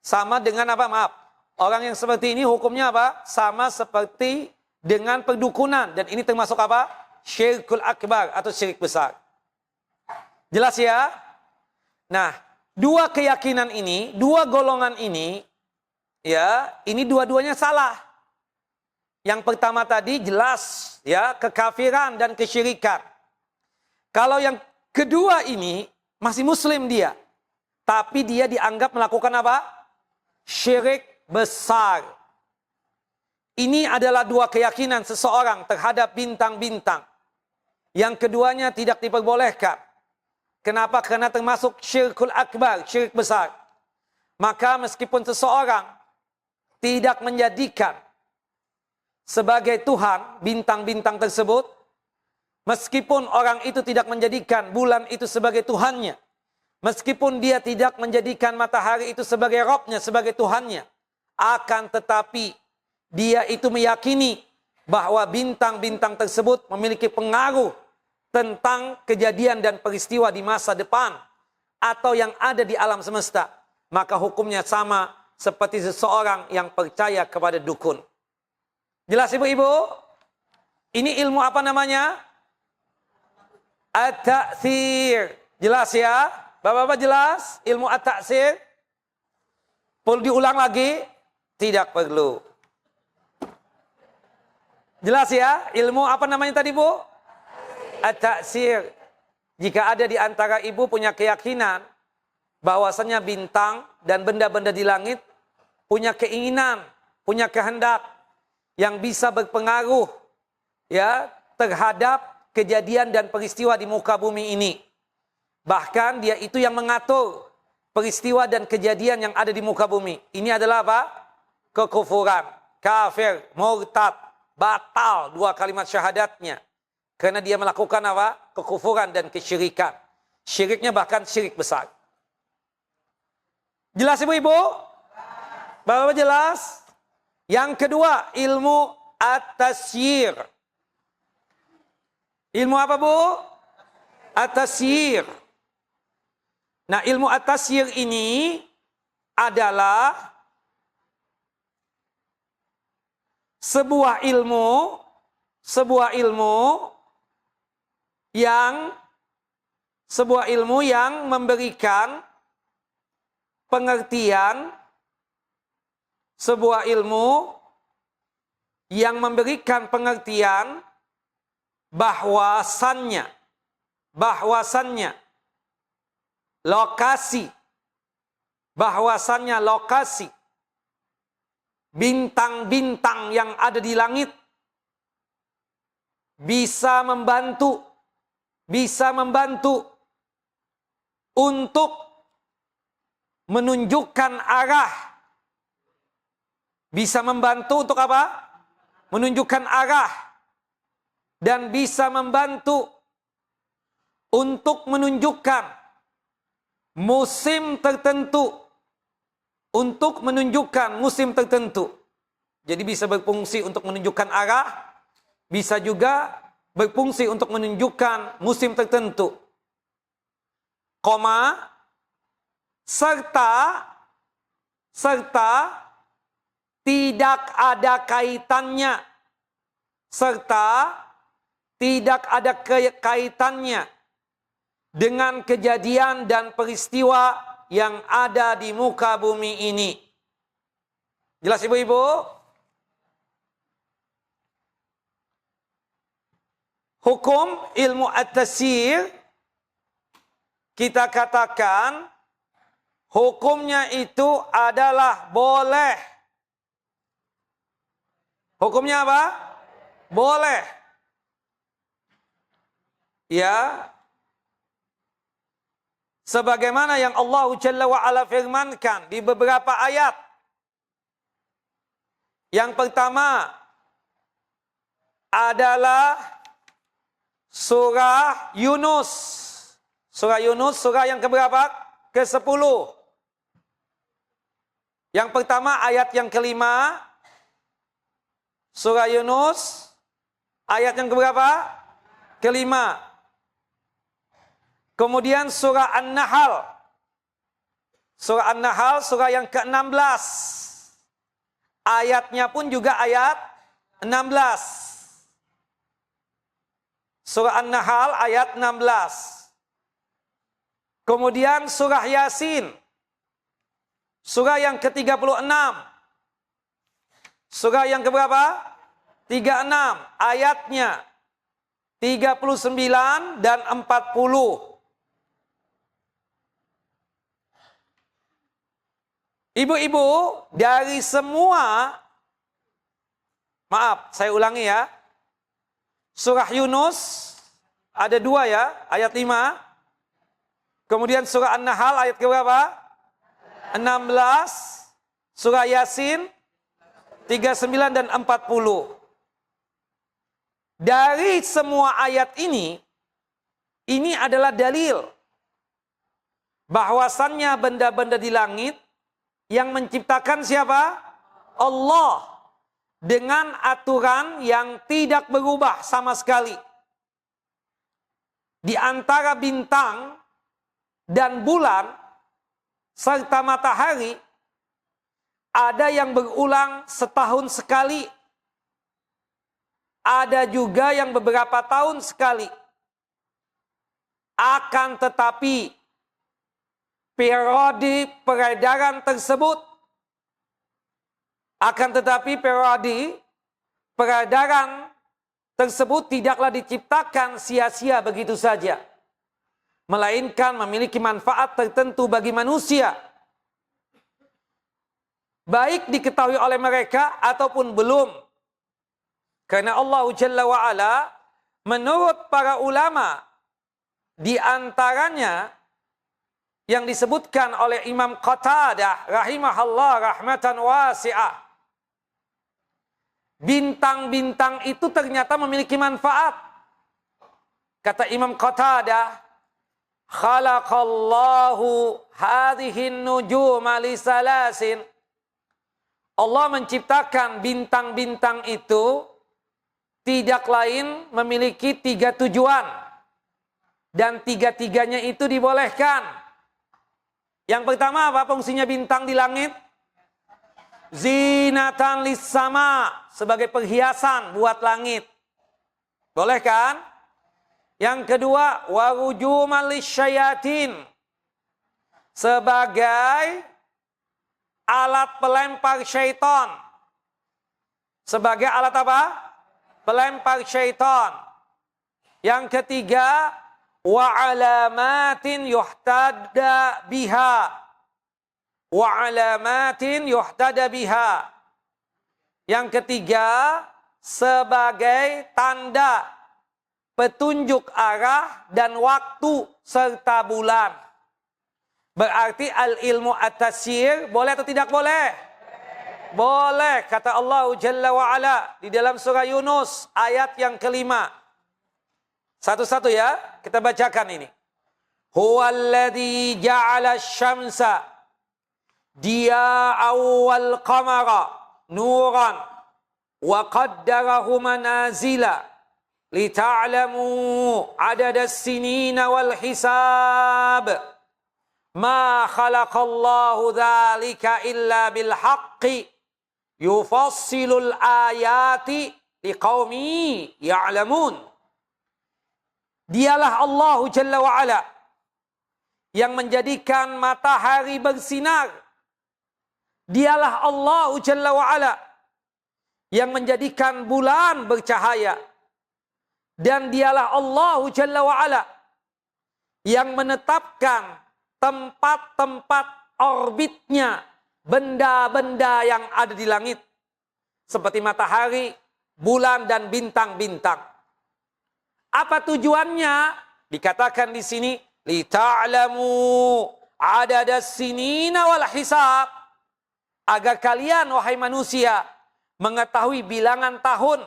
sama dengan apa? Maaf. Orang yang seperti ini hukumnya apa? Sama seperti dengan perdukunan. Dan ini termasuk apa? Syirkul akbar atau syirik besar. Jelas ya? Nah, dua keyakinan ini, dua golongan ini, ya, ini dua-duanya salah. Yang pertama tadi jelas, ya, kekafiran dan kesyirikan. Kalau yang kedua ini, masih muslim dia. Tapi dia dianggap melakukan apa? Syirik besar. Ini adalah dua keyakinan seseorang terhadap bintang-bintang. Yang keduanya tidak diperbolehkan. Kenapa? Karena termasuk syirkul akbar, syirik besar. Maka meskipun seseorang tidak menjadikan sebagai Tuhan bintang-bintang tersebut, meskipun orang itu tidak menjadikan bulan itu sebagai Tuhannya, meskipun dia tidak menjadikan matahari itu sebagai Robnya, sebagai Tuhannya, akan tetapi dia itu meyakini bahwa bintang-bintang tersebut memiliki pengaruh tentang kejadian dan peristiwa di masa depan atau yang ada di alam semesta, maka hukumnya sama seperti seseorang yang percaya kepada dukun. Jelas ibu-ibu? Ini ilmu apa namanya? At-ta'tsir. Jelas ya? Bapak-bapak jelas? Ilmu at-ta'tsir? Perlu diulang lagi? Tidak perlu. Jelas ya? Ilmu apa namanya tadi, Bu? At-ta'tsir. Jika ada di antara ibu punya keyakinan bahwasanya bintang dan benda-benda di langit punya keinginan, punya kehendak yang bisa berpengaruh ya terhadap kejadian dan peristiwa di muka bumi ini. Bahkan dia itu yang mengatur peristiwa dan kejadian yang ada di muka bumi. Ini adalah apa? Kekufuran, kafir, murtad, batal dua kalimat syahadatnya. Karena dia melakukan apa? Kekufuran dan kesyirikan. Syiriknya bahkan syirik besar. Jelas ibu-ibu? Bapak jelas? Yang kedua, ilmu at-tasyir. Ilmu apa, Bu? At-tasyir. Nah, ilmu at-tasyir ini adalah sebuah ilmu yang memberikan pengertian, sebuah ilmu yang memberikan pengertian bahwasannya lokasi bintang-bintang yang ada di langit bisa membantu untuk menunjukkan arah. Bisa membantu untuk apa? Menunjukkan arah. Dan bisa membantu untuk menunjukkan musim tertentu. Untuk menunjukkan musim tertentu. Jadi bisa berfungsi untuk menunjukkan arah. Bisa juga berfungsi untuk menunjukkan musim tertentu. Koma. Serta tidak ada kaitannya. Serta tidak ada kaitannya dengan kejadian dan peristiwa yang ada di muka bumi ini. Jelas ibu-ibu? Hukum ilmu at-tasyir kita katakan hukumnya itu adalah boleh. Hukumnya apa? Boleh. Ya. Sebagaimana yang Allah Jalla wa'ala firmankan di beberapa ayat. Yang pertama adalah surah Yunus. Surah Yunus, surah yang keberapa? Ke-10. Yang pertama ayat yang kelima. Surah Yunus ayat yang keberapa? Kelima. Kemudian surah An-Nahl. Surah An-Nahl surah yang ke-16. Ayatnya pun juga ayat 16. Surah An-Nahl ayat 16. Kemudian surah Yasin. Surah yang ke-36. Surah yang keberapa? 36. Ayatnya 39 dan 40. Ibu-ibu, dari semua, maaf, saya ulangi ya. Surah Yunus ada 2 ya, ayat 5. Kemudian surah An-Nahl ayat ke berapa? 16. Surah Yasin 39 dan 40. Dari semua ayat ini adalah dalil bahwasannya benda-benda di langit yang menciptakan siapa? Allah. Dengan aturan yang tidak berubah sama sekali. Di antara bintang dan bulan serta matahari ada yang berulang setahun sekali. Ada juga yang beberapa tahun sekali. Akan tetapi periode peredaran tersebut tidaklah diciptakan sia-sia begitu saja. Melainkan memiliki manfaat tertentu bagi manusia. Baik diketahui oleh mereka ataupun belum. Karena Allah Jalla wa'ala menurut para ulama di antaranya yang disebutkan oleh Imam Qatadah rahimahullah rahmatan wasi'ah. Bintang-bintang itu ternyata memiliki manfaat. Kata Imam Qatadah, khalaqallahu hadhihin nujuma li salasin. Allah menciptakan bintang-bintang itu tidak lain memiliki 3 tujuan. Dan 3-tiganya itu dibolehkan. Yang pertama apa fungsinya bintang di langit? Zinatan lis sama, sebagai perhiasan buat langit. Boleh kan? Yang kedua, warujuman lisyayatin, sebagai alat pelempar syaitan. Sebagai alat apa? Pelempar syaitan. Yang ketiga, wa alamatin yuhtada biha. Wa alamatin yuhtada biha. Yang ketiga, sebagai tanda petunjuk arah dan waktu serta bulan. Berarti al-ilmu at-tasyir boleh atau tidak boleh? Boleh, kata Allah Jalla wa'ala di dalam surah Yunus ayat yang kelima. Satu-satu ya, kita bacakan ini. Huwallazi ja'ala syamsa diya'aw wal qamara nuran wa qaddarahu manazila lita'lamu adadas sinina wal hisab ma khalaqallahu dzalika illa bil haqqi yufassilul ayati liqaumi ya'lamun. Dialah Allah Jalla wa'ala yang menjadikan matahari bersinar. Dialah Allah Jalla wa'ala yang menjadikan bulan bercahaya. Dan dialah Allah Jalla wa'ala yang menetapkan tempat-tempat orbitnya benda-benda yang ada di langit. Seperti matahari, bulan, dan bintang-bintang. Apa tujuannya? Dikatakan di sini, lita'lamu adadas sinina wal hisab. Agar kalian, wahai manusia, mengetahui bilangan tahun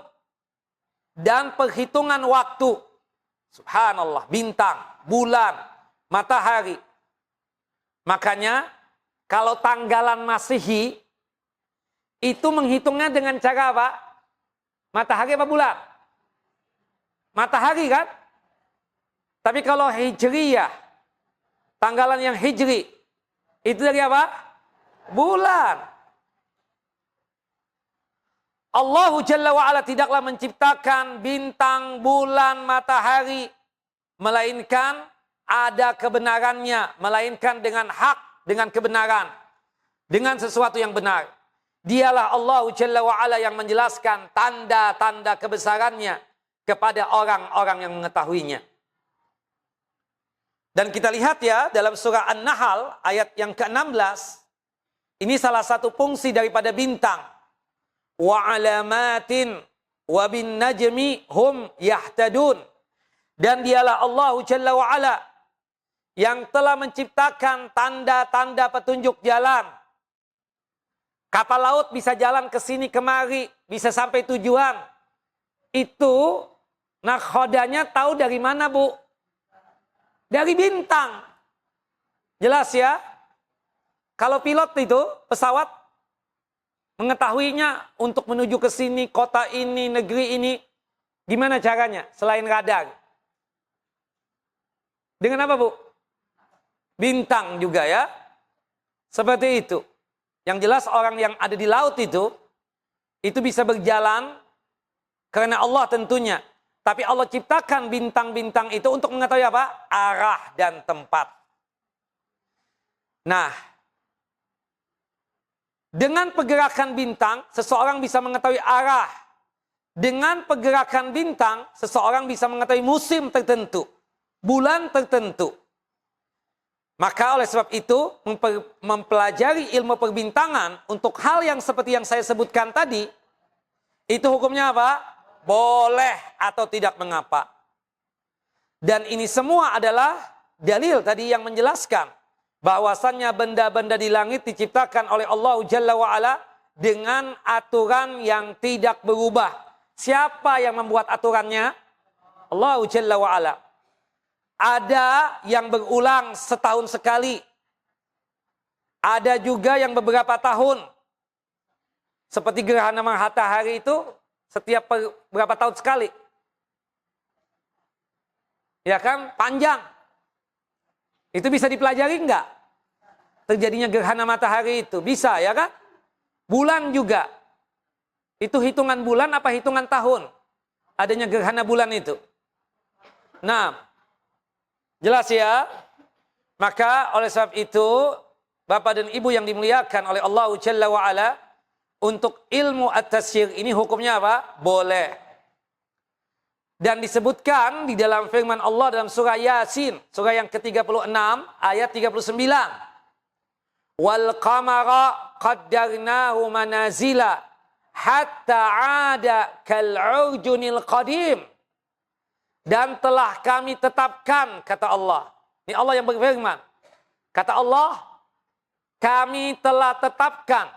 dan perhitungan waktu. Subhanallah, bintang, bulan, matahari. Makanya, kalau tanggalan Masehi, itu menghitungnya dengan cara apa? Matahari apa bulan? Matahari kan? Tapi kalau Hijriyah, tanggalan yang Hijri, itu dari apa? Bulan. Allah Jalla wa'ala tidaklah menciptakan bintang, bulan, matahari, melainkan ada kebenarannya, melainkan dengan hak, dengan kebenaran, dengan sesuatu yang benar. Dialah Allah Jalla wa'ala yang menjelaskan tanda-tanda kebesarannya kepada orang-orang yang mengetahuinya. Dan kita lihat ya dalam surah An-Nahl ayat yang ke-16, ini salah satu fungsi daripada bintang. Wa alamatin wa bin najmi hum yahtadun. Dan dialah Allah Jalla wa'ala yang telah menciptakan tanda-tanda petunjuk jalan. Kapal laut bisa jalan ke sini kemari, bisa sampai tujuan. Itu nakhodanya tahu dari mana, Bu? Dari bintang. Jelas ya? Kalau pilot itu, pesawat, mengetahuinya untuk menuju ke sini, kota ini, negeri ini, gimana caranya selain radar? Dengan apa, Bu? Bintang juga ya. Seperti itu. Yang jelas orang yang ada di laut itu bisa berjalan karena Allah tentunya. Tapi Allah ciptakan bintang-bintang itu untuk mengetahui apa? Arah dan tempat. Nah, dengan pergerakan bintang, seseorang bisa mengetahui arah. Dengan pergerakan bintang, seseorang bisa mengetahui musim tertentu, bulan tertentu. Maka oleh sebab itu, mempelajari ilmu perbintangan untuk hal yang seperti yang saya sebutkan tadi, itu hukumnya apa? Boleh atau tidak mengapa. Dan ini semua adalah dalil tadi yang menjelaskan bahwasannya benda-benda di langit diciptakan oleh Allah Jalla wa'ala dengan aturan yang tidak berubah. Siapa yang membuat aturannya? Allah Jalla wa'ala. Ada yang berulang setahun sekali. Ada juga yang beberapa tahun. Seperti gerhana matahari itu setiap berapa tahun sekali. Ya kan? Panjang. Itu bisa dipelajari enggak? Terjadinya gerhana matahari itu. Bisa ya kan? Bulan juga. Itu hitungan bulan apa hitungan tahun? Adanya gerhana bulan itu. Nah, jelas ya? Maka oleh sebab itu, Bapak dan Ibu yang dimuliakan oleh Allah Jalla wa'ala, untuk ilmu at-tasyir ini hukumnya apa? Boleh. Dan disebutkan di dalam firman Allah dalam surah Yasin, surah yang ke-36, ayat 39. Wal qamara qaddarnahu manazila hatta ada kal'urjunil qadim. Dan telah kami tetapkan, kata Allah. Ini Allah yang berfirman. Kata Allah, kami telah tetapkan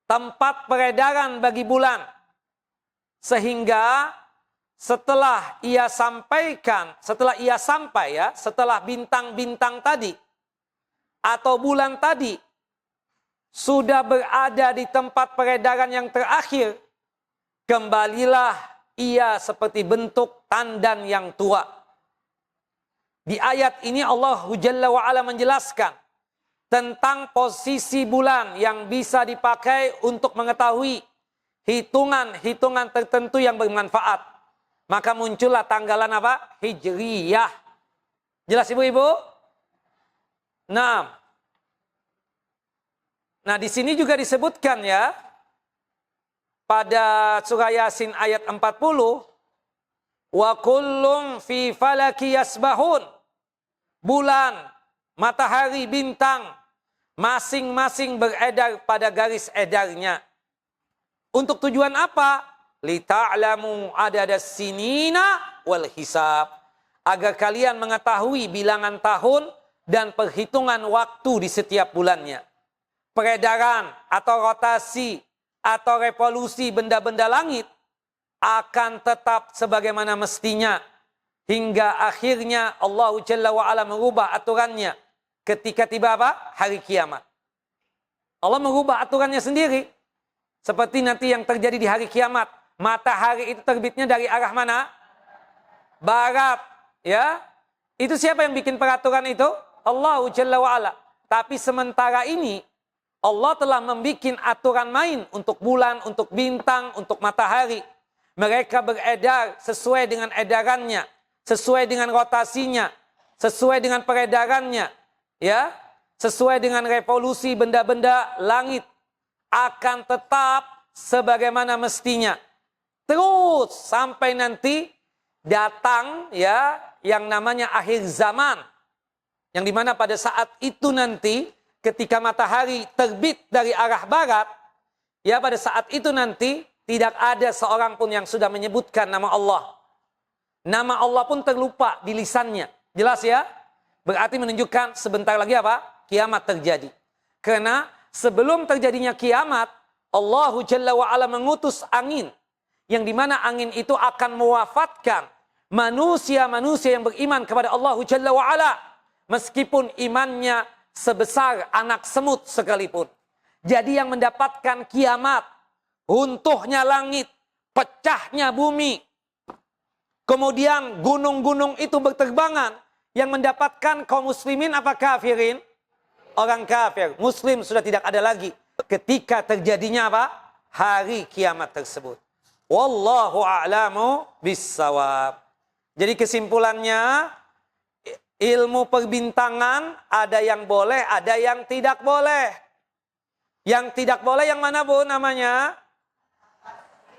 tempat peredaran bagi bulan. Sehingga setelah ia sampaikan, setelah ia sampai ya, setelah bintang-bintang tadi, atau bulan tadi, sudah berada di tempat peredaran yang terakhir, kembalilah ia seperti bentuk tandan yang tua. Di ayat ini Allah Jalla wa'ala menjelaskan tentang posisi bulan yang bisa dipakai untuk mengetahui hitungan-hitungan tertentu yang bermanfaat. Maka muncullah tanggalan apa? Hijriyah. Jelas ibu-ibu? Nah, di sini juga disebutkan ya, pada surah Yasin ayat 40, wa kullum fi falaki yasbahun. Bulan, matahari, bintang, masing-masing beredar pada garis edarnya. Untuk tujuan apa? Lita'lamu adadas sinina wal hisab. Agar kalian mengetahui bilangan tahun dan perhitungan waktu di setiap bulannya. Peredaran atau rotasi atau revolusi benda-benda langit akan tetap sebagaimana mestinya. Hingga akhirnya Allah Jalla wa'ala merubah aturannya ketika tiba apa? Hari kiamat. Allah merubah aturannya sendiri. Seperti nanti yang terjadi di hari kiamat. Matahari itu terbitnya dari arah mana? Barat. Ya, itu siapa yang bikin peraturan itu? Allah Jalla wa'ala. Tapi sementara ini, Allah telah membuat aturan main untuk bulan, untuk bintang, untuk matahari. Mereka beredar sesuai dengan edarannya. Sesuai dengan rotasinya, sesuai dengan peredarannya, ya, sesuai dengan revolusi benda-benda langit, akan tetap sebagaimana mestinya. Terus sampai nanti datang ya yang namanya akhir zaman, yang dimana pada saat itu nanti ketika matahari terbit dari arah barat, ya pada saat itu nanti tidak ada seorang pun yang sudah menyebutkan nama Allah. Nama Allah pun terlupa di lisannya. Jelas ya? Berarti menunjukkan sebentar lagi apa? Kiamat terjadi. Karena sebelum terjadinya kiamat, Allah Jalla wa'ala mengutus angin. Yang dimana angin itu akan mewafatkan manusia-manusia yang beriman kepada Allah Jalla wa'ala. Meskipun imannya sebesar anak semut sekalipun. Jadi yang mendapatkan kiamat, runtuhnya langit, pecahnya bumi, kemudian gunung-gunung itu berterbangan, yang mendapatkan kaum muslimin apa kafirin? Orang kafir. Muslim sudah tidak ada lagi ketika terjadinya apa? Hari kiamat tersebut. Wallahu a'lamu bissawab. Jadi kesimpulannya, ilmu perbintangan ada yang boleh, ada yang tidak boleh. Yang tidak boleh yang mana Bu namanya?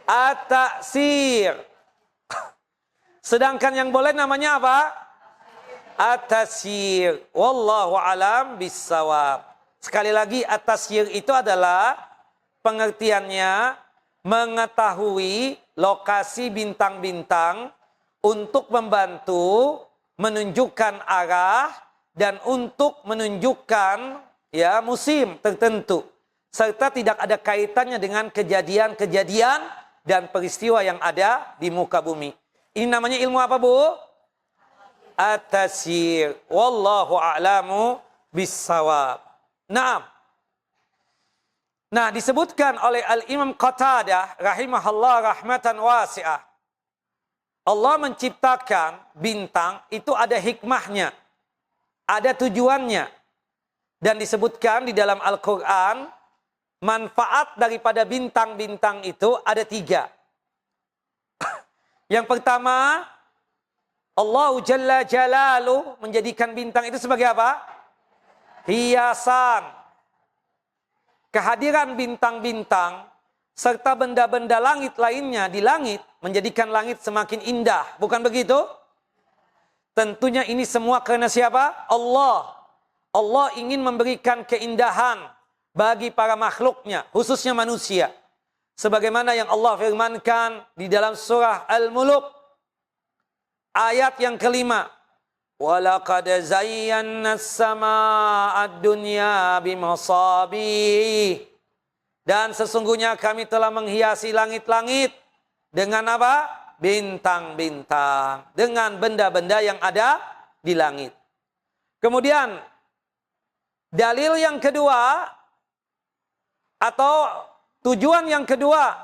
At-ta'sir. Sedangkan yang boleh namanya apa? At-tasyir. Wallahu alam bissawab. Sekali lagi, at-tasyir itu adalah pengertiannya mengetahui lokasi bintang-bintang untuk membantu menunjukkan arah dan untuk menunjukkan ya musim tertentu, serta tidak ada kaitannya dengan kejadian-kejadian dan peristiwa yang ada di muka bumi. Ini namanya ilmu apa Bu? At-tasyir. Wallahu a'lamu bissawab. Naam. Nah, disebutkan oleh Al-Imam Qatadah rahimahullah rahmatan wasi'ah. Allah menciptakan bintang itu ada hikmahnya. Ada tujuannya. Dan disebutkan di dalam Al-Quran, manfaat daripada bintang-bintang itu ada 3. Yang pertama, Allah Jalla Jalaluh menjadikan bintang itu sebagai apa? Hiasan. Kehadiran bintang-bintang serta benda-benda langit lainnya di langit menjadikan langit semakin indah. Bukan begitu? Tentunya ini semua karena siapa? Allah. Allah ingin memberikan keindahan bagi para makhluknya, khususnya manusia. Sebagaimana yang Allah firmankan di dalam surah Al-Muluk. Ayat yang kelima. Walaqad zayyana as-samaa'a ad-dunya bimasabih. Dan sesungguhnya kami telah menghiasi langit-langit dengan apa? Bintang-bintang. Dengan benda-benda yang ada di langit. Kemudian dalil yang kedua atau tujuan yang kedua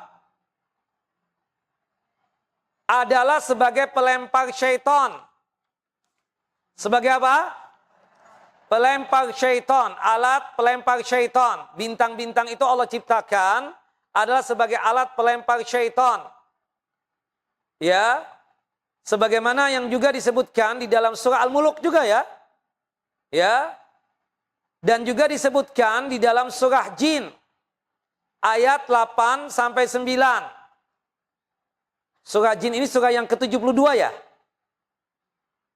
adalah sebagai pelempar syaitan. Sebagai apa? Pelempar syaitan, alat pelempar syaitan. Bintang-bintang itu Allah ciptakan adalah sebagai alat pelempar syaitan. Ya. Sebagaimana yang juga disebutkan di dalam surah Al-Muluk juga ya. Ya. Dan juga disebutkan di dalam surah Jin ayat 8 sampai 9. Surah Jin ini surah yang ke-72 ya.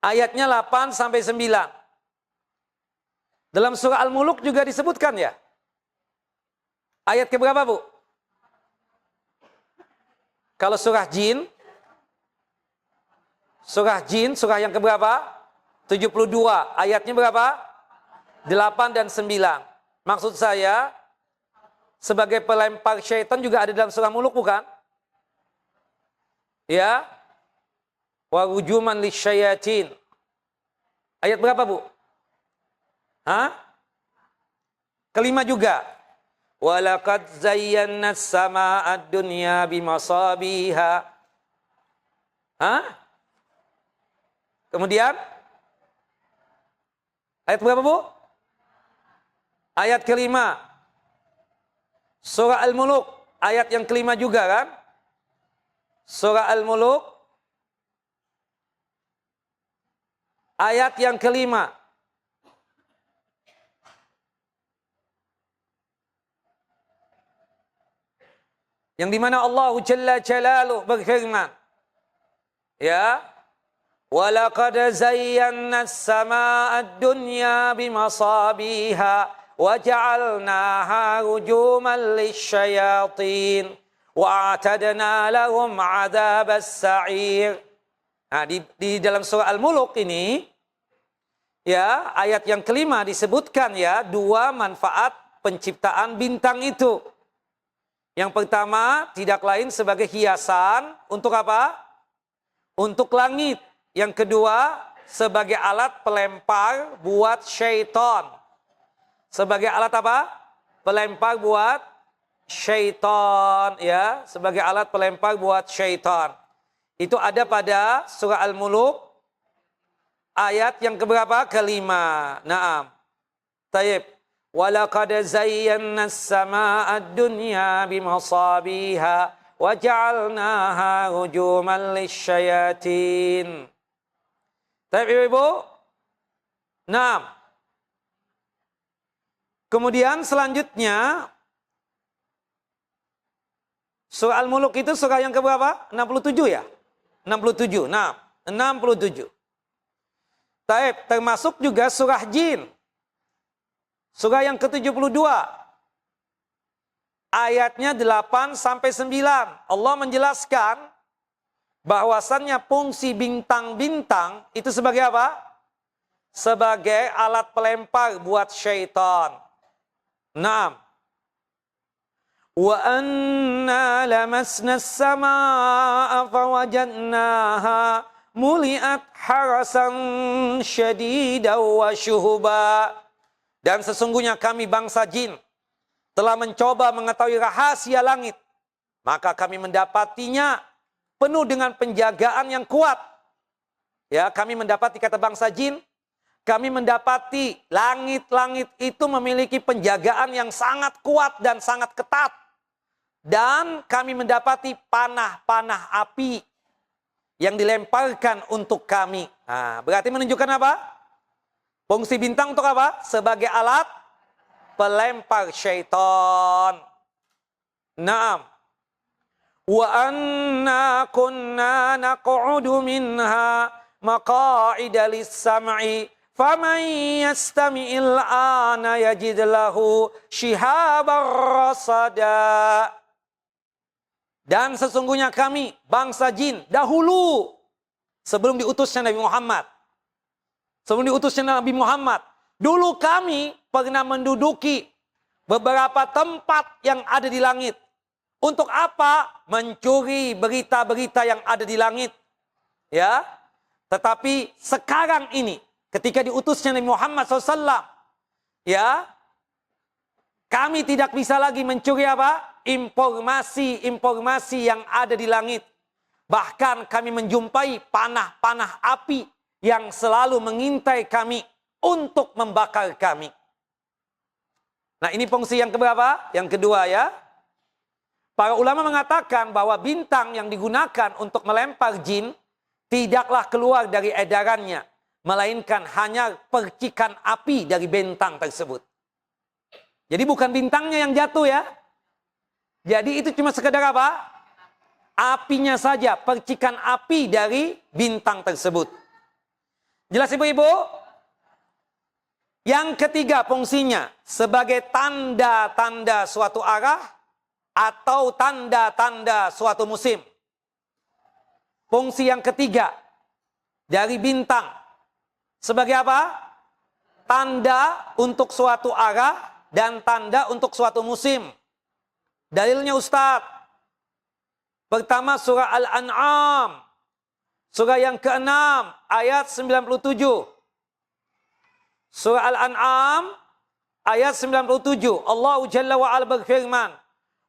Ayatnya 8 sampai 9. Dalam surah Al-Muluk juga disebutkan ya. Ayat keberapa Bu? Kalau surah Jin, surah yang keberapa? 72. Ayatnya berapa? 8 dan 9. Maksud saya, sebagai pelempar syaitan juga ada dalam surah Muluk bukan? Ya. Wa rujuman lisyayatin. Ayat berapa Bu? Hah? Kelima juga. Walaqad zayyana as-samaa'a ad-dunya bimasabiha. Hah? Kemudian? Ayat berapa Bu? Ayat kelima. Surah Al-Muluk. Ayat yang kelima juga kan? Surah Al-Muluk. Ayat yang kelima. Yang dimana Allah Jalla Jalaluh berfirman. Ya. Walaqad zayyana as-samaa'a ad-dunya bimasabiha wa ja'alnaha rujuman lisyayatin wa a'tadna lahum 'adzabas sa'ir. Nah, di dalam surah Al-Mulk ini, ya, ayat yang kelima disebutkan ya, dua manfaat penciptaan bintang itu. Yang pertama, tidak lain sebagai hiasan untuk apa? Untuk langit. Yang kedua, sebagai alat pelempar buat syaitan. Sebagai alat apa? Pelempar buat syaitan, ya, sebagai alat pelempar buat syaitan. Itu ada pada surah Al-Mulk ayat yang keberapa? Kelima. Naam. Taib. Walaqad zayyana as-samaa'a ad-dunya bimasabiha wa ja'alnaha rujuman lisyayatin. Taib, Ibu-ibu. Naam. Kemudian selanjutnya surah Al-Mulk itu surah yang keberapa? 67 ya? 67. Nah, 67. Taib, termasuk juga surah Jin. Surah yang ke-72. Ayatnya 8 sampai 9. Allah menjelaskan bahwasannya fungsi bintang-bintang itu sebagai apa? Sebagai alat pelempar buat syaitan. Naam. Wa anna lamasna as-samaa'a fawajadnaha muli'at harasan syadidan wa syuhuba. Dan sesungguhnya kami bangsa jin telah mencoba mengetahui rahasia langit, maka kami mendapatinya penuh dengan penjagaan yang kuat. Ya, kami mendapati, kata bangsa jin, kami mendapati langit-langit itu memiliki penjagaan yang sangat kuat dan sangat ketat. Dan kami mendapati panah-panah api yang dilemparkan untuk kami. Nah, berarti menunjukkan apa? Fungsi bintang untuk apa? Sebagai alat pelempar syaitan. Naam. Wa anna kunna naq'udu minha maqa'ida lis-sam'i faman yastami'il ana yajid lahu shihaban rasada. Dan sesungguhnya kami, bangsa jin, dahulu, sebelum diutusnya Nabi Muhammad. Sebelum diutusnya Nabi Muhammad. Dulu kami pernah menduduki beberapa tempat yang ada di langit. Untuk apa? Mencuri berita-berita yang ada di langit. Ya. Tetapi sekarang ini, ketika diutusnya Nabi Muhammad SAW, ya, kami tidak bisa lagi mencuri apa? Informasi-informasi yang ada di langit. Bahkan kami menjumpai panah-panah api yang selalu mengintai kami untuk membakar kami. Nah, ini fungsi yang keberapa? Yang kedua, ya. Para ulama mengatakan bahwa bintang yang digunakan untuk melempar jin tidaklah keluar dari edarannya, melainkan hanya percikan api dari bintang tersebut. Jadi bukan bintangnya yang jatuh, ya. Jadi itu cuma sekedar apa? Apinya saja, percikan api dari bintang tersebut. Jelas, Ibu-ibu? Yang ketiga fungsinya sebagai tanda-tanda suatu arah atau tanda-tanda suatu musim. Fungsi yang ketiga dari bintang sebagai apa? Tanda untuk suatu arah dan tanda untuk suatu musim. Dalilnya, Ustaz. Pertama surah Al-An'am. Surah yang ke-6 ayat 97. Surah Al-An'am ayat 97. Allah Jalla wa Ala berfirman,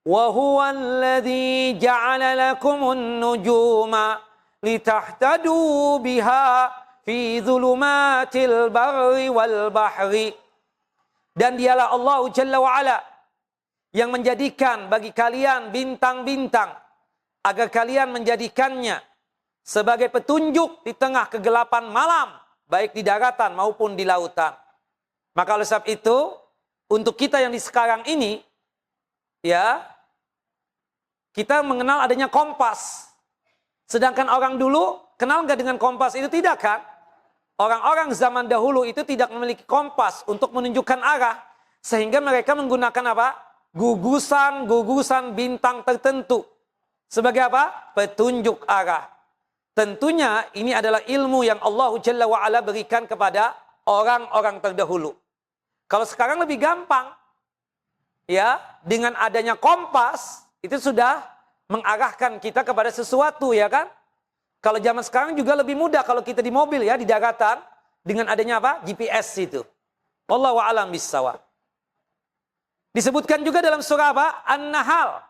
"Wa huwa alladhi ja'ala lakumun nujuma litahtadu biha fi dhulumatil barri wal bahri." Dan dialah Allah Jalla wa Ala yang menjadikan bagi kalian bintang-bintang agar kalian menjadikannya sebagai petunjuk di tengah kegelapan malam, baik di daratan maupun di lautan. Maka oleh sebab itu, untuk kita yang di sekarang ini, ya, kita mengenal adanya kompas. Sedangkan orang dulu kenal nggak dengan kompas itu? Tidak, kan? Orang-orang zaman dahulu itu tidak memiliki kompas untuk menunjukkan arah, sehingga mereka menggunakan apa? Gugusan-gugusan bintang tertentu sebagai apa? Petunjuk arah. Tentunya ini adalah ilmu yang Allah Jalla wa'ala berikan kepada orang-orang terdahulu. Kalau sekarang lebih gampang. Ya, dengan adanya kompas, itu sudah mengarahkan kita kepada sesuatu, ya kan? Kalau zaman sekarang juga lebih mudah kalau kita di mobil ya, di daratan, dengan adanya apa? GPS itu. Wallahu a'lam bissawab. Disebutkan juga dalam surah apa? An-Nahl.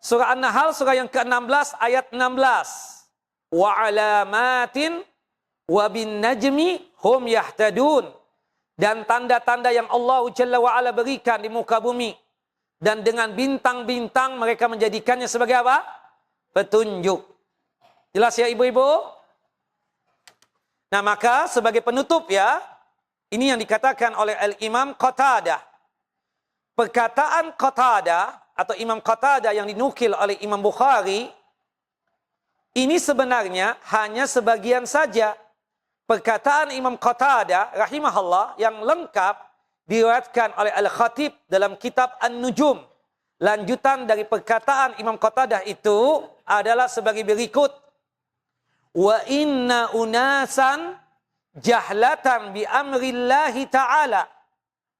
Surah An-Nahl, surah yang ke-16, ayat 16. Wa alamatin wa bin najmi hum yahtadun. Dan tanda-tanda yang Allah Jalla wa'ala berikan di muka bumi. Dan dengan bintang-bintang mereka menjadikannya sebagai apa? Petunjuk. Jelas ya ibu-ibu? Nah maka sebagai penutup ya, ini yang dikatakan oleh Al-Imam Qatadah. Perkataan Qatadah atau Imam Qatadah yang dinukil oleh Imam Bukhari, ini sebenarnya hanya sebagian saja. Perkataan Imam Qatadah rahimahullah yang lengkap diriwayatkan oleh Al-Khatib dalam kitab An-Nujum. Lanjutan dari perkataan Imam Qatadah itu adalah sebagai berikut. Wa inna unasan jahlatan bi amrillahi ta'ala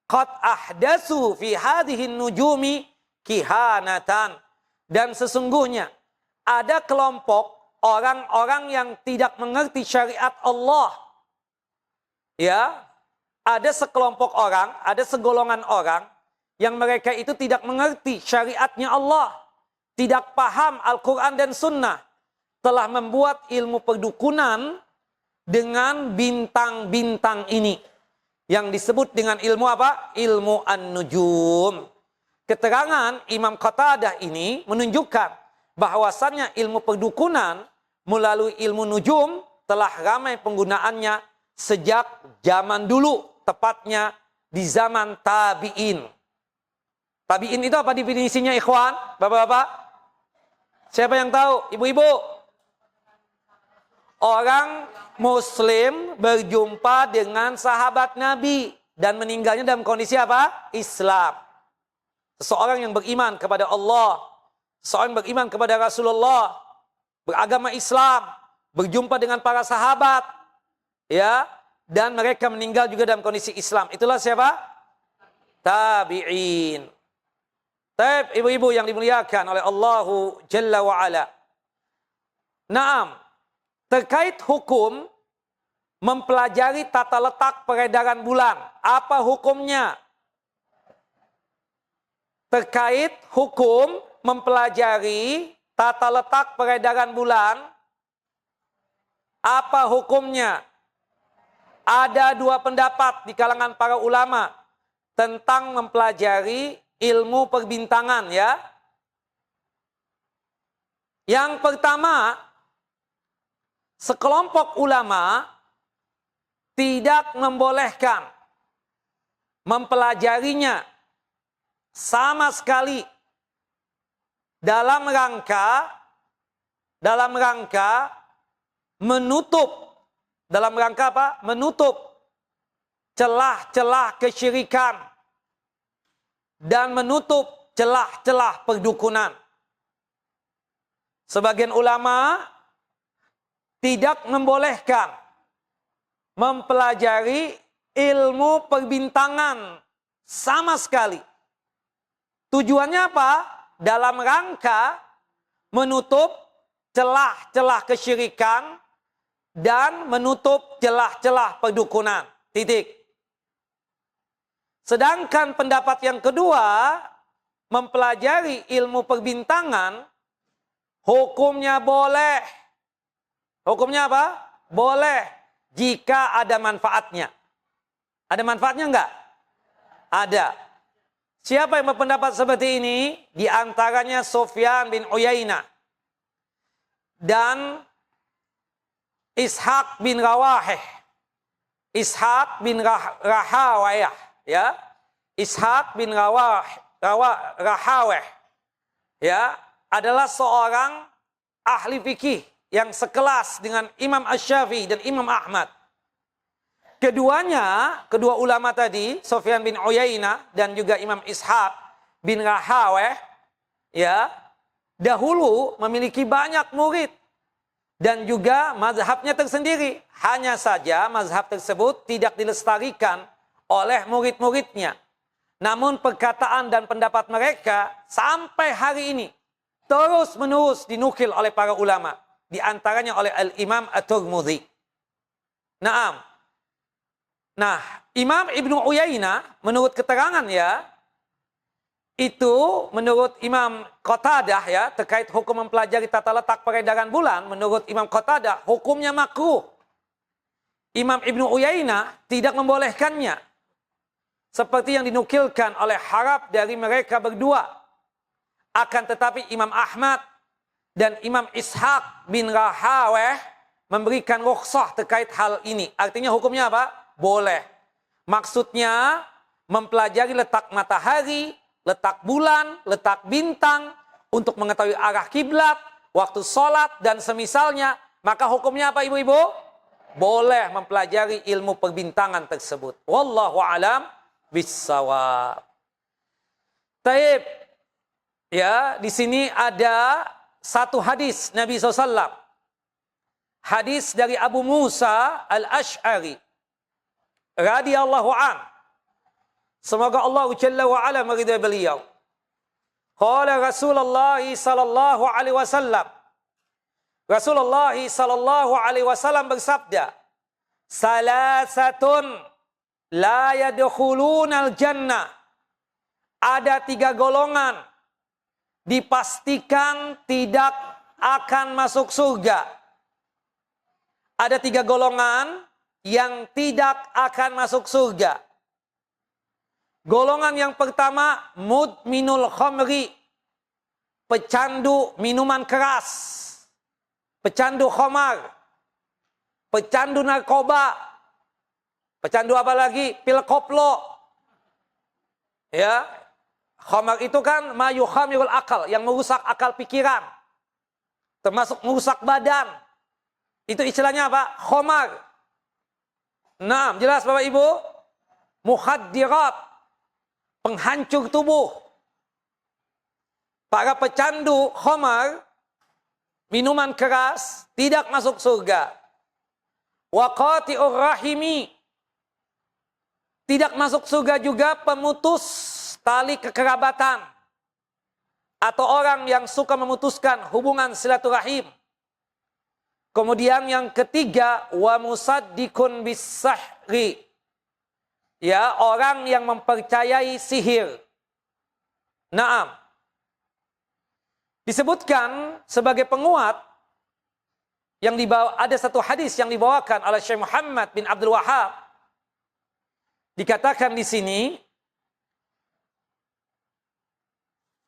qad ahdatsu fi hadhihi nujumi kihanatan. Dan sesungguhnya ada kelompok orang-orang yang tidak mengerti syariat Allah. Ya, ada sekelompok orang, ada segolongan orang yang mereka itu tidak mengerti syariatnya Allah, tidak paham Al-Quran dan Sunnah, telah membuat ilmu perdukunan dengan bintang-bintang ini, yang disebut dengan ilmu apa? Ilmu An-Nujum. Keterangan Imam Qatadah ini menunjukkan bahwasannya ilmu perdukunan melalui ilmu nujum telah ramai penggunaannya sejak zaman dulu, tepatnya di zaman tabi'in. Tabi'in itu apa definisinya ikhwan? Bapak-bapak? Siapa yang tahu? Ibu-ibu? Orang Muslim berjumpa dengan sahabat Nabi dan meninggalnya dalam kondisi apa? Islam. Seseorang yang beriman kepada Allah, seseorang yang beriman kepada Rasulullah, beragama Islam, berjumpa dengan para sahabat, ya, dan mereka meninggal juga dalam kondisi Islam. Itulah siapa? Tabi'in. Taib, ibu-ibu yang dimuliakan oleh Allahu Jalla wa'ala. Naam, terkait hukum mempelajari tata letak peredaran bulan. Apa hukumnya? Terkait hukum mempelajari tata letak peredaran bulan, apa hukumnya? Ada dua pendapat di kalangan para ulama tentang mempelajari ilmu perbintangan ya. Yang pertama, sekelompok ulama tidak membolehkan mempelajarinya sama sekali dalam rangka menutup, dalam rangka apa? Menutup celah-celah kesyirikan dan menutup celah-celah perdukunan. Sebagian ulama tidak membolehkan mempelajari ilmu perbintangan sama sekali. Tujuannya apa? Dalam rangka menutup celah-celah kesyirikan dan menutup celah-celah perdukunan. Titik. Sedangkan pendapat yang kedua, mempelajari ilmu perbintangan, hukumnya boleh. Hukumnya apa? Boleh jika ada manfaatnya. Ada manfaatnya enggak? Ada. Siapa yang berpendapat seperti ini? Di antaranya Sufyan bin Uyainah dan Ishaq bin Rawahih. Ishaq bin Rahawayah, ya. Ishaq bin Rahawayah, ya, adalah seorang ahli fikih yang sekelas dengan Imam Asy-Syafi'i dan Imam Ahmad. Keduanya, kedua ulama tadi, Sufyan bin Uyainah dan juga Imam Ishaq bin Rahawayh, ya, dahulu memiliki banyak murid dan juga mazhabnya tersendiri. Hanya saja mazhab tersebut tidak dilestarikan oleh murid-muridnya. Namun perkataan dan pendapat mereka sampai hari ini terus-menerus dinukil oleh para ulama. Di antaranya oleh Al-Imam At-Tirmidzi. Nah, Imam Ibnu Uyainah menurut keterangan ya, itu menurut Imam Qatadah ya, terkait hukum mempelajari tata letak peredaran bulan, menurut Imam Qatadah hukumnya makruh. Imam Ibnu Uyainah tidak membolehkannya. Seperti yang dinukilkan oleh Harab dari mereka berdua. Akan tetapi Imam Ahmad dan Imam Ishaq bin Rahaweh memberikan rukhsah terkait hal ini. Artinya hukumnya apa? Boleh. Maksudnya mempelajari letak matahari, letak bulan, letak bintang untuk mengetahui arah kiblat, waktu sholat dan semisalnya. Maka hukumnya apa ibu-ibu? Boleh mempelajari ilmu perbintangan tersebut. Wallahu alam bissawab. Taib. Ya, di sini ada satu hadis Nabi SAW. Hadis dari Abu Musa Al-Ash'ari radhiyallahu an. Semoga Allah Jalla wa Ala meridai beliau. Qala Rasulullah sallallahu alaihi wasallam. Rasulullah sallallahu alaihi wasallam bersabda, "Salasatun la yadkhulunal jannah." Ada 3 golongan dipastikan tidak akan masuk surga. Ada 3 golongan yang tidak akan masuk surga. Golongan yang pertama, mudminul khamri, pecandu minuman keras, pecandu khamar, pecandu narkoba, pecandu apa lagi? Pil koplo. Ya, khamar itu kan mayukhamirul akal, yang merusak akal pikiran, termasuk merusak badan. Itu istilahnya apa? Khamar. Nah, jelas Bapak Ibu? Mukhaddirat, penghancur tubuh. Para pecandu khamar, minuman keras, tidak masuk surga. Wa qati'ur rahimi, tidak masuk surga juga pemutus tali kekerabatan atau orang yang suka memutuskan hubungan silaturahim. Kemudian yang ketiga, wa musaddiqun bis-sahri. Ya, orang yang mempercayai sihir. Naam. Disebutkan sebagai penguat yang dibawa, ada satu hadis yang dibawakan oleh Syekh Muhammad bin Abdul Wahhab. Dikatakan di sini,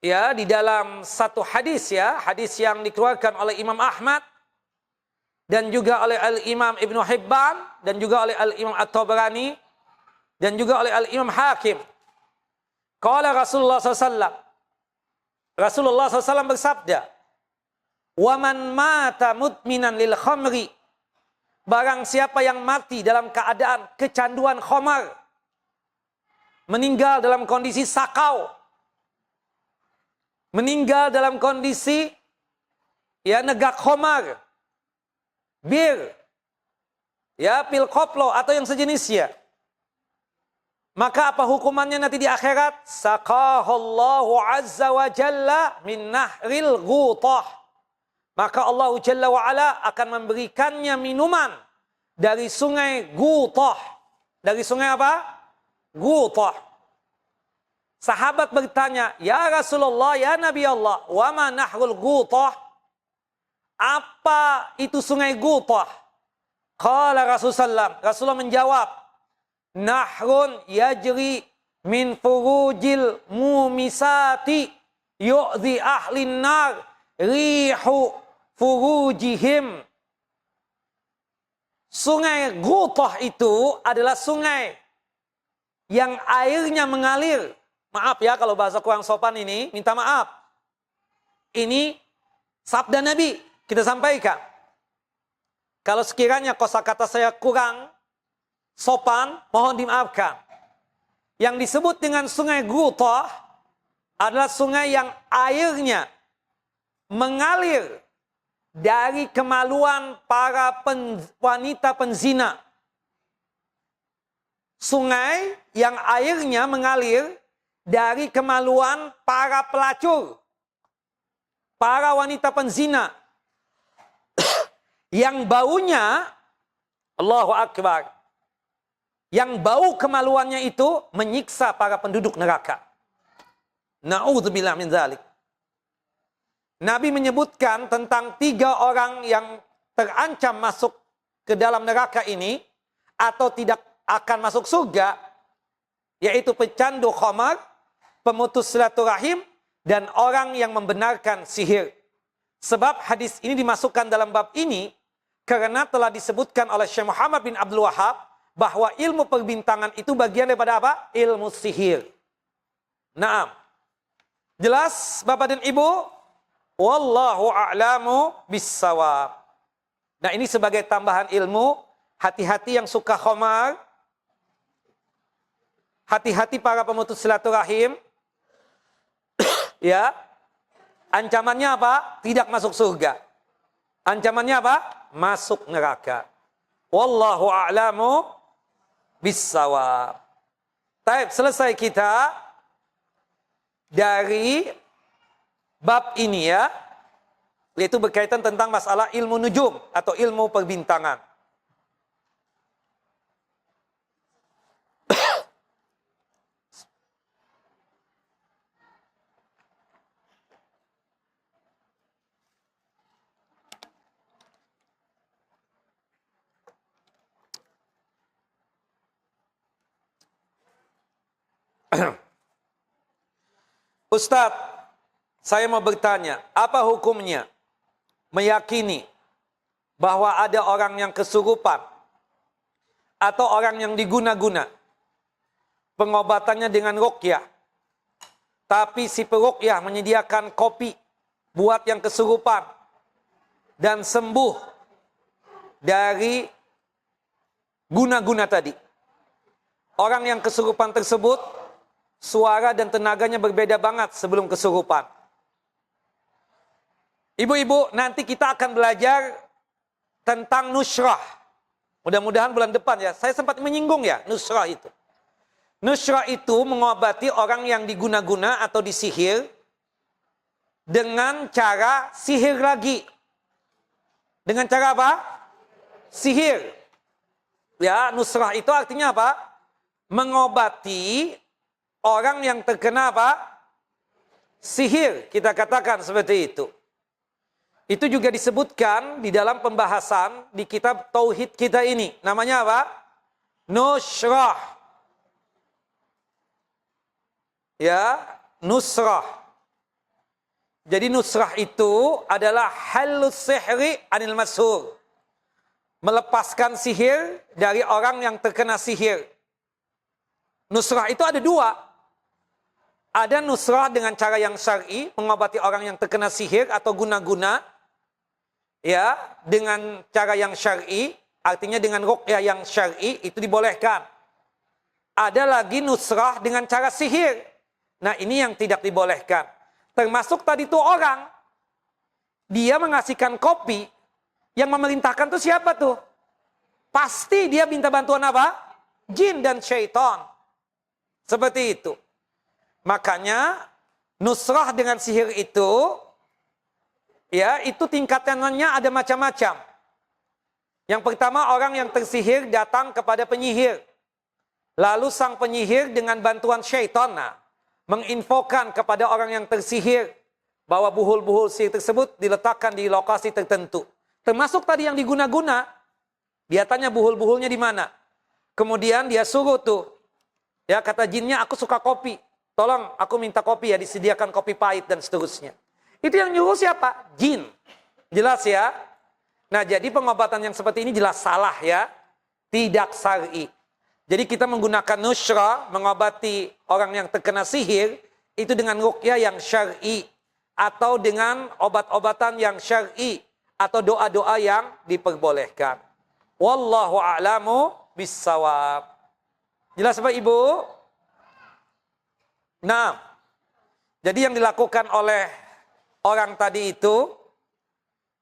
ya, di dalam satu hadis ya, hadis yang dikeluarkan oleh Imam Ahmad dan juga oleh Al-Imam Ibnu Hibban dan juga oleh Al-Imam At-Tabrani dan juga oleh Al-Imam Hakim. Qala Rasulullah SAW. Rasulullah SAW bersabda, "Wa man mata mudminan lil khamri." Barang siapa yang mati dalam keadaan kecanduan khamar, meninggal dalam kondisi sakau, meninggal dalam kondisi ya negak khamar, bir, ya pil koplo atau yang sejenisnya. Maka apa hukumannya nanti di akhirat? Saqahallahu azza wa jalla min nahril ghutah. Maka Allah Jalla wa Ala akan memberikannya minuman dari sungai Ghutah. Dari sungai apa? Ghutah. Sahabat bertanya, "Ya Rasulullah, ya Nabi Allah, wa ma nahrul Ghutah?" Apa itu sungai Ghutah? Qala Rasulullah, Rasulullah menjawab, "Nahrun yajri min furujil mumisati yu'zi ahlin nar rihu furujihim." Sungai Ghutah itu adalah sungai yang airnya mengalir. Maaf ya kalau bahasa kurang sopan ini, minta maaf. Ini sabda Nabi, kita sampaikan. Kalau sekiranya kosakata saya kurang sopan, mohon dimaafkan. Yang disebut dengan sungai Ghutah adalah sungai yang airnya mengalir dari kemaluan para wanita penzina. Sungai yang airnya mengalir dari kemaluan para pelacur, para wanita penzina, yang baunya, Allahu Akbar, yang bau kemaluannya itu menyiksa para penduduk neraka. Na'udzubillah min dzalik. Nabi menyebutkan tentang 3 orang yang terancam masuk ke dalam neraka ini atau tidak akan masuk surga, yaitu pecandu khamar, pemutus silaturahim, dan orang yang membenarkan sihir. Sebab hadis ini dimasukkan dalam bab ini karena telah disebutkan oleh Syekh Muhammad bin Abdul Wahab bahwa ilmu perbintangan itu bagian daripada apa? Ilmu sihir. Naam. Jelas Bapak dan Ibu? Wallahu a'lamu bissawab. Nah, ini sebagai tambahan ilmu, hati-hati yang suka khamar, hati-hati para pemutus silaturahim. Ya, ancamannya apa? Tidak masuk surga. Ancamannya apa? Masuk neraka. Wallahu a'lamu bissawab. Baik, selesai kita dari bab ini ya, yaitu berkaitan tentang masalah ilmu nujum atau ilmu perbintangan. Ustadz, saya mau bertanya, apa hukumnya meyakini bahwa ada orang yang kesurupan atau orang yang diguna-guna pengobatannya dengan ruqyah, tapi si peruqyah menyediakan kopi buat yang kesurupan dan sembuh dari guna-guna tadi. Orang yang kesurupan tersebut suara dan tenaganya berbeda banget sebelum kesurupan. Ibu-ibu, nanti kita akan belajar tentang nusrah. Mudah-mudahan bulan depan ya. Saya sempat menyinggung ya nusrah itu. Nusrah itu mengobati orang yang diguna-guna atau disihir dengan cara sihir lagi. Dengan cara apa? Sihir. Ya, nusrah itu artinya apa? Mengobati orang yang terkena apa? Sihir, kita katakan seperti itu. Itu juga disebutkan di dalam pembahasan di kitab Tauhid kita ini. Namanya apa? Nusrah. Ya, nusrah. Jadi nusrah itu adalah halus sihri anil mashur. Melepaskan sihir dari orang yang terkena sihir. Nusrah itu ada 2. Ada nusrah dengan cara yang syar'i, mengobati orang yang terkena sihir atau guna-guna. Ya, dengan cara yang syar'i, artinya dengan ruqyah yang syar'i, itu dibolehkan. Ada lagi nusrah dengan cara sihir. Nah, ini yang tidak dibolehkan. Termasuk tadi itu orang, dia mengasihkan kopi, yang memerintahkan itu siapa tuh? Pasti dia minta bantuan apa? Jin dan syaitan. Seperti itu. Makanya nusrah dengan sihir itu, ya, itu tingkatannya ada macam-macam. Yang pertama, orang yang tersihir datang kepada penyihir. Lalu sang penyihir dengan bantuan syaitan menginfokan kepada orang yang tersihir bahwa buhul-buhul sihir tersebut diletakkan di lokasi tertentu. Termasuk tadi yang diguna-guna, dia tanya buhul-buhulnya di mana. Kemudian dia suruh tuh, ya, kata jinnya, aku suka kopi. Tolong aku minta kopi ya, disediakan kopi pahit dan seterusnya. Itu yang nyuruh siapa? Jin. Jelas ya? Nah, jadi pengobatan yang seperti ini jelas salah ya. Tidak syar'i. Jadi kita menggunakan nusrah, mengobati orang yang terkena sihir, itu dengan ruqyah yang syar'i. Atau dengan obat-obatan yang syar'i. Atau doa-doa yang diperbolehkan. Wallahu a'lamu bissawab. Jelas Bapak Ibu? Nah, jadi yang dilakukan oleh orang tadi itu,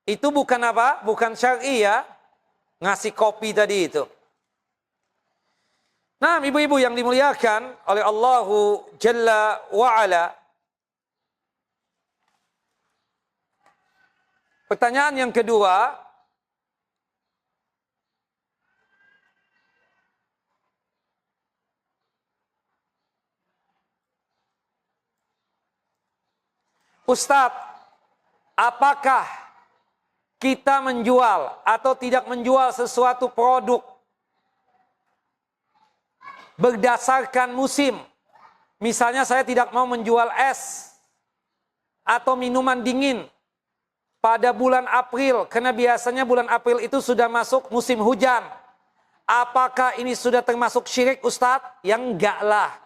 Itu bukan apa? Bukan syar'i ya. Ngasih kopi tadi itu. Nah, ibu-ibu yang dimuliakan oleh Allahu Jalla wa'ala. Pertanyaan yang kedua. Ustadz, apakah kita menjual atau tidak menjual sesuatu produk berdasarkan musim? Misalnya saya tidak mau menjual es atau minuman dingin pada bulan April, karena biasanya bulan April itu sudah masuk musim hujan. Apakah ini sudah termasuk syirik, Ustadz? Yang enggak lah.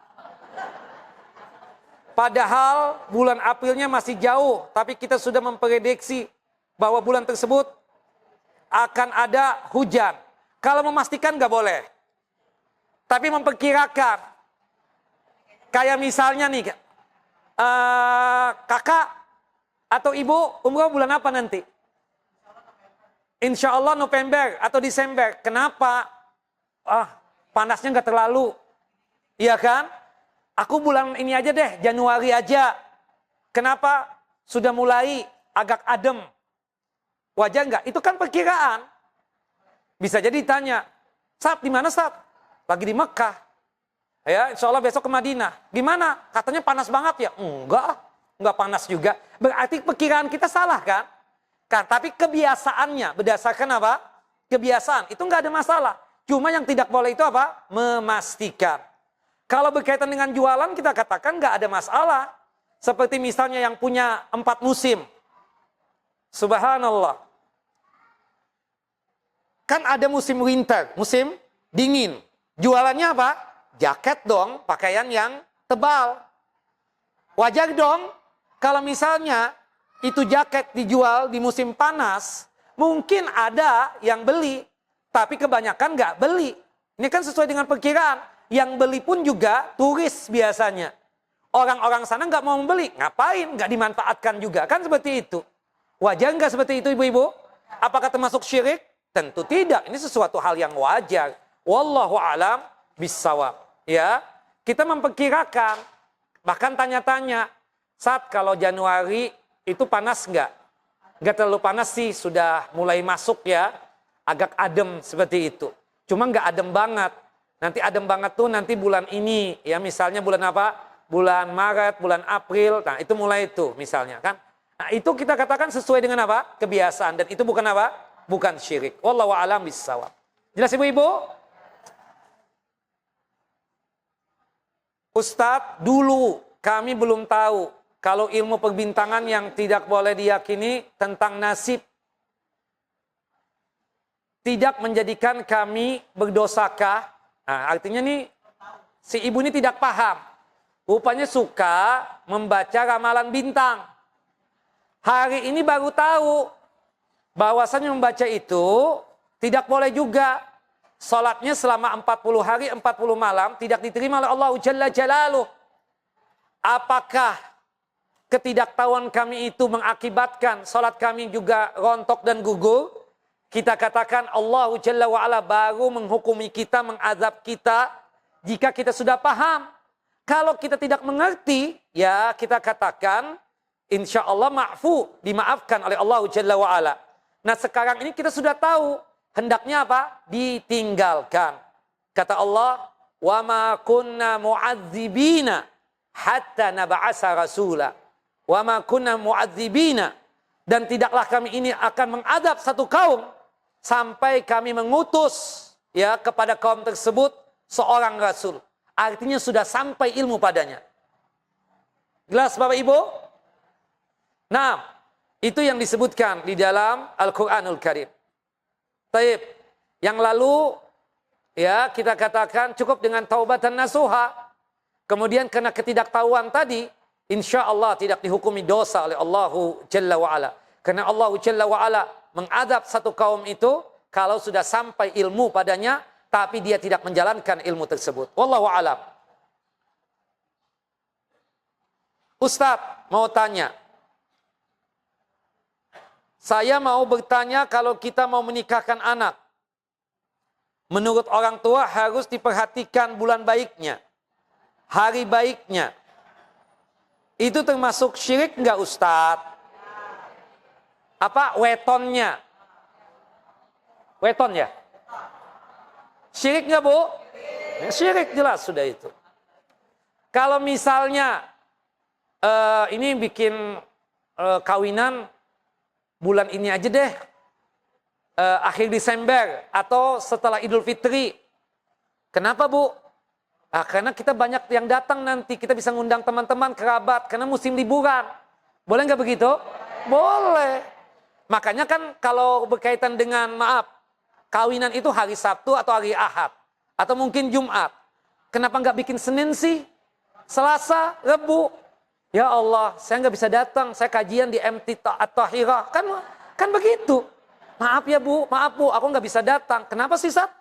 Padahal bulan Aprilnya masih jauh, tapi kita sudah memprediksi bahwa bulan tersebut akan ada hujan. Kalau memastikan nggak boleh, tapi memperkirakan. Kayak misalnya nih, kakak atau ibu umroh bulan apa nanti? Insya Allah November atau Desember. Kenapa? Panasnya nggak terlalu, iya kan? Aku bulan ini aja deh, Januari aja. Kenapa? Sudah mulai agak adem. Wajar nggak? Itu kan perkiraan. Bisa jadi ditanya, Sat, di mana Sat? Lagi di Mekah. Ya, insya Allah besok ke Madinah. Gimana? Katanya panas banget ya? Enggak panas juga. Berarti perkiraan kita salah kan? Tapi kebiasaannya berdasarkan apa? Kebiasaan. Itu nggak ada masalah. Cuma yang tidak boleh itu apa? Memastikan. Kalau berkaitan dengan jualan, kita katakan nggak ada masalah. Seperti misalnya yang punya 4 musim. Subhanallah. Kan ada musim winter, musim dingin. Jualannya apa? Jaket dong, pakaian yang tebal. Wajar dong, kalau misalnya itu jaket dijual di musim panas, mungkin ada yang beli, tapi kebanyakan nggak beli. Ini kan sesuai dengan perkiraan. Yang beli pun juga turis biasanya. Orang-orang sana nggak mau membeli. Ngapain? Nggak dimanfaatkan juga. Kan seperti itu. Wajar nggak seperti itu ibu-ibu? Apakah termasuk syirik? Tentu tidak. Ini sesuatu hal yang wajar. Wallahu alam bissawab. Ya, kita memperkirakan. Bahkan tanya-tanya. Saat kalau Januari itu panas nggak? Nggak terlalu panas sih. Sudah mulai masuk ya. Agak adem seperti itu. Cuma nggak adem banget. Nanti adem banget tuh nanti bulan ini, ya misalnya bulan apa? Bulan Maret, bulan April, nah itu mulai itu misalnya kan. Nah itu kita katakan sesuai dengan apa? Kebiasaan, dan itu bukan apa? Bukan syirik. Wallahu a'lam bishawab. Jelas ibu-ibu? Ustadz, dulu kami belum tahu kalau ilmu perbintangan yang tidak boleh diyakini tentang nasib tidak menjadikan kami berdosakah? Nah, artinya nih, si ibu ini tidak paham. Rupanya suka membaca ramalan bintang. Hari ini baru tahu bahwasanya membaca itu tidak boleh juga. Salatnya selama 40 hari, 40 malam tidak diterima oleh Allah Jalla Jalaluh. Apakah ketidaktahuan kami itu mengakibatkan salat kami juga rontok dan gugur? Kita katakan Allah Jalla wa'ala baru menghukumi kita, mengazab kita jika kita sudah paham. Kalau kita tidak mengerti, ya kita katakan insya Allah ma'fu, dimaafkan oleh Allah Jalla wa'ala. Nah sekarang ini kita sudah tahu, hendaknya apa? Ditinggalkan. Kata Allah, wa ma kunna mu'adzibina hatta naba'asa rasula. Wa ma kunna mu'adzibina. Dan tidaklah kami ini akan mengadab satu kaum sampai kami mengutus ya kepada kaum tersebut seorang rasul. Artinya sudah sampai ilmu padanya. Jelas Bapak Ibu? Nah, itu yang disebutkan di dalam Al-Quranul Karim. Taib. Yang lalu ya kita katakan cukup dengan taubatan nasuha. Kemudian karena ketidaktahuan tadi, insya Allah tidak dihukumi dosa oleh Allahu Jalla wa'ala. Karena Allahu Jalla wa'ala mengadab satu kaum itu kalau sudah sampai ilmu padanya, tapi dia tidak menjalankan ilmu tersebut. Wallahu a'lam. Ustadz mau tanya, Saya mau bertanya, kalau kita mau menikahkan anak, menurut orang tua harus diperhatikan bulan baiknya, hari baiknya. Itu termasuk syirik enggak Ustadz? Apa wetonnya? Weton ya? Syirik enggak Bu? Ya, syirik jelas sudah itu. Kalau misalnya ini bikin kawinan bulan ini aja deh, akhir Desember atau setelah Idul Fitri. Kenapa Bu? Nah, karena kita banyak yang datang nanti, kita bisa ngundang teman-teman, kerabat, karena musim liburan. Boleh nggak begitu? Boleh. Makanya kan kalau berkaitan dengan, maaf, kawinan itu hari Sabtu atau hari Ahad. Atau mungkin Jumat. Kenapa nggak bikin Senin sih? Selasa, Rebu. Ya Allah, saya nggak bisa datang, saya kajian di MT At-Tahirah. Kan begitu. Maaf ya Bu, maaf Bu, aku nggak bisa datang. Kenapa sih Sat?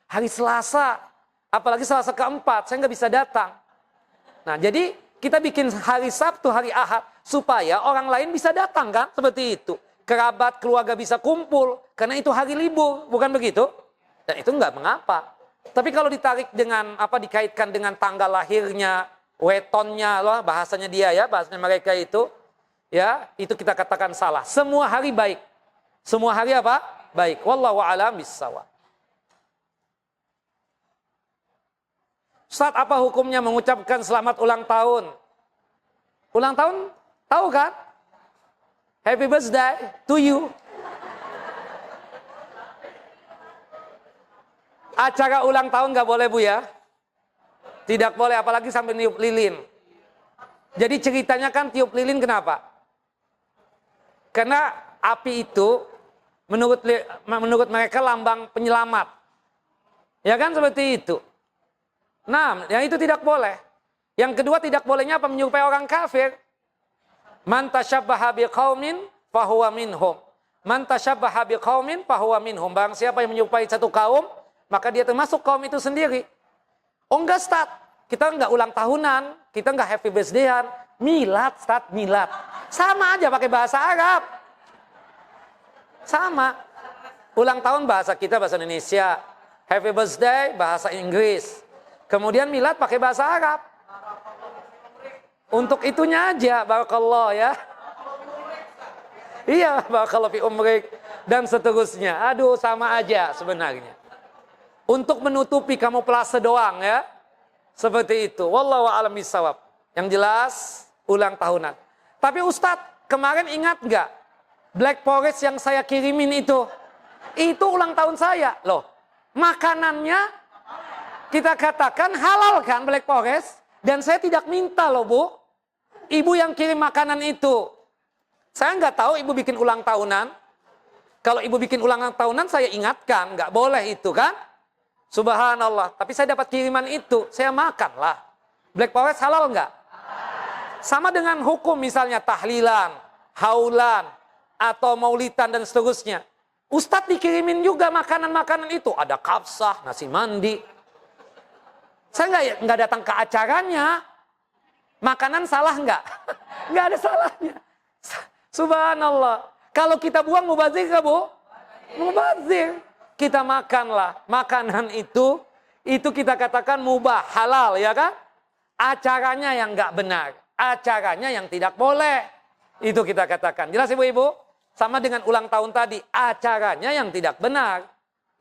Hari Selasa, apalagi Selasa keempat, saya nggak bisa datang. Nah, jadi kita bikin hari Sabtu, hari Ahad, supaya orang lain bisa datang kan? Seperti itu. Kerabat, keluarga bisa kumpul, karena itu hari libur, bukan begitu? Dan itu nggak mengapa. Tapi kalau ditarik dengan, dikaitkan dengan tanggal lahirnya, wetonnya loh, bahasanya dia ya, bahasanya mereka itu, ya, itu kita katakan salah. Semua hari baik. Semua hari apa? Baik. Wallahu a'lam bissawab. Ustaz, apa hukumnya mengucapkan selamat ulang tahun? Ulang tahun, tahu kan? Happy birthday to you. Acara ulang tahun nggak boleh Bu ya? Tidak boleh, apalagi sampai niup lilin. Jadi ceritanya kan tiup lilin kenapa? Karena api itu menurut mereka lambang penyelamat. Ya kan seperti itu. Nah, yang itu tidak boleh. Yang kedua tidak bolehnya apa? Menyerupai orang kafir. Man tasyabbaha biqaumin fahuwa minhum. Man tasyabbaha biqaumin fahuwa minhum. Barang siapa yang menyerupai satu kaum, maka dia termasuk kaum itu sendiri. Oh enggak Ustaz, kita enggak ulang tahunan, kita enggak happy birthday-an, milad Ustaz, milad. Sama aja pakai bahasa Arab. Sama. Ulang tahun bahasa kita, bahasa Indonesia. Happy birthday, bahasa Inggris. Kemudian milad pakai bahasa Arab. Untuk itunya aja, barakallah ya. Iya, barakallah fi umrik dan seterusnya. Aduh, sama aja sebenarnya. Untuk menutupi kamuflase doang ya. Seperti itu. Wallahu a'lam bishawab. Yang jelas ulang tahunan. Tapi Ustadz, kemarin ingat nggak Black Forest yang saya kirimin itu? Itu ulang tahun saya. Loh, makanannya kita katakan halal kan Black Forest? Dan saya tidak minta loh Bu. Ibu yang kirim makanan itu. Saya nggak tahu ibu bikin ulang tahunan. Kalau ibu bikin ulang tahunan saya ingatkan. Nggak boleh itu kan? Subhanallah. Tapi saya dapat kiriman itu. Saya makanlah. Black Forest halal nggak? Sama dengan hukum misalnya tahlilan, haulan, atau maulitan dan seterusnya. Ustadz dikirimin juga makanan-makanan itu. Ada kapsah, nasi mandi. Saya nggak datang ke acaranya. Makanan salah nggak? Nggak ada salahnya. Subhanallah. Kalau kita buang mubazir nggak Bu? Mubazir. Kita makanlah. Makanan itu kita katakan mubah, halal ya kan? Acaranya yang nggak benar. Acaranya yang tidak boleh. Itu kita katakan. Jelas ibu-ibu? Sama dengan ulang tahun tadi. Acaranya yang tidak benar.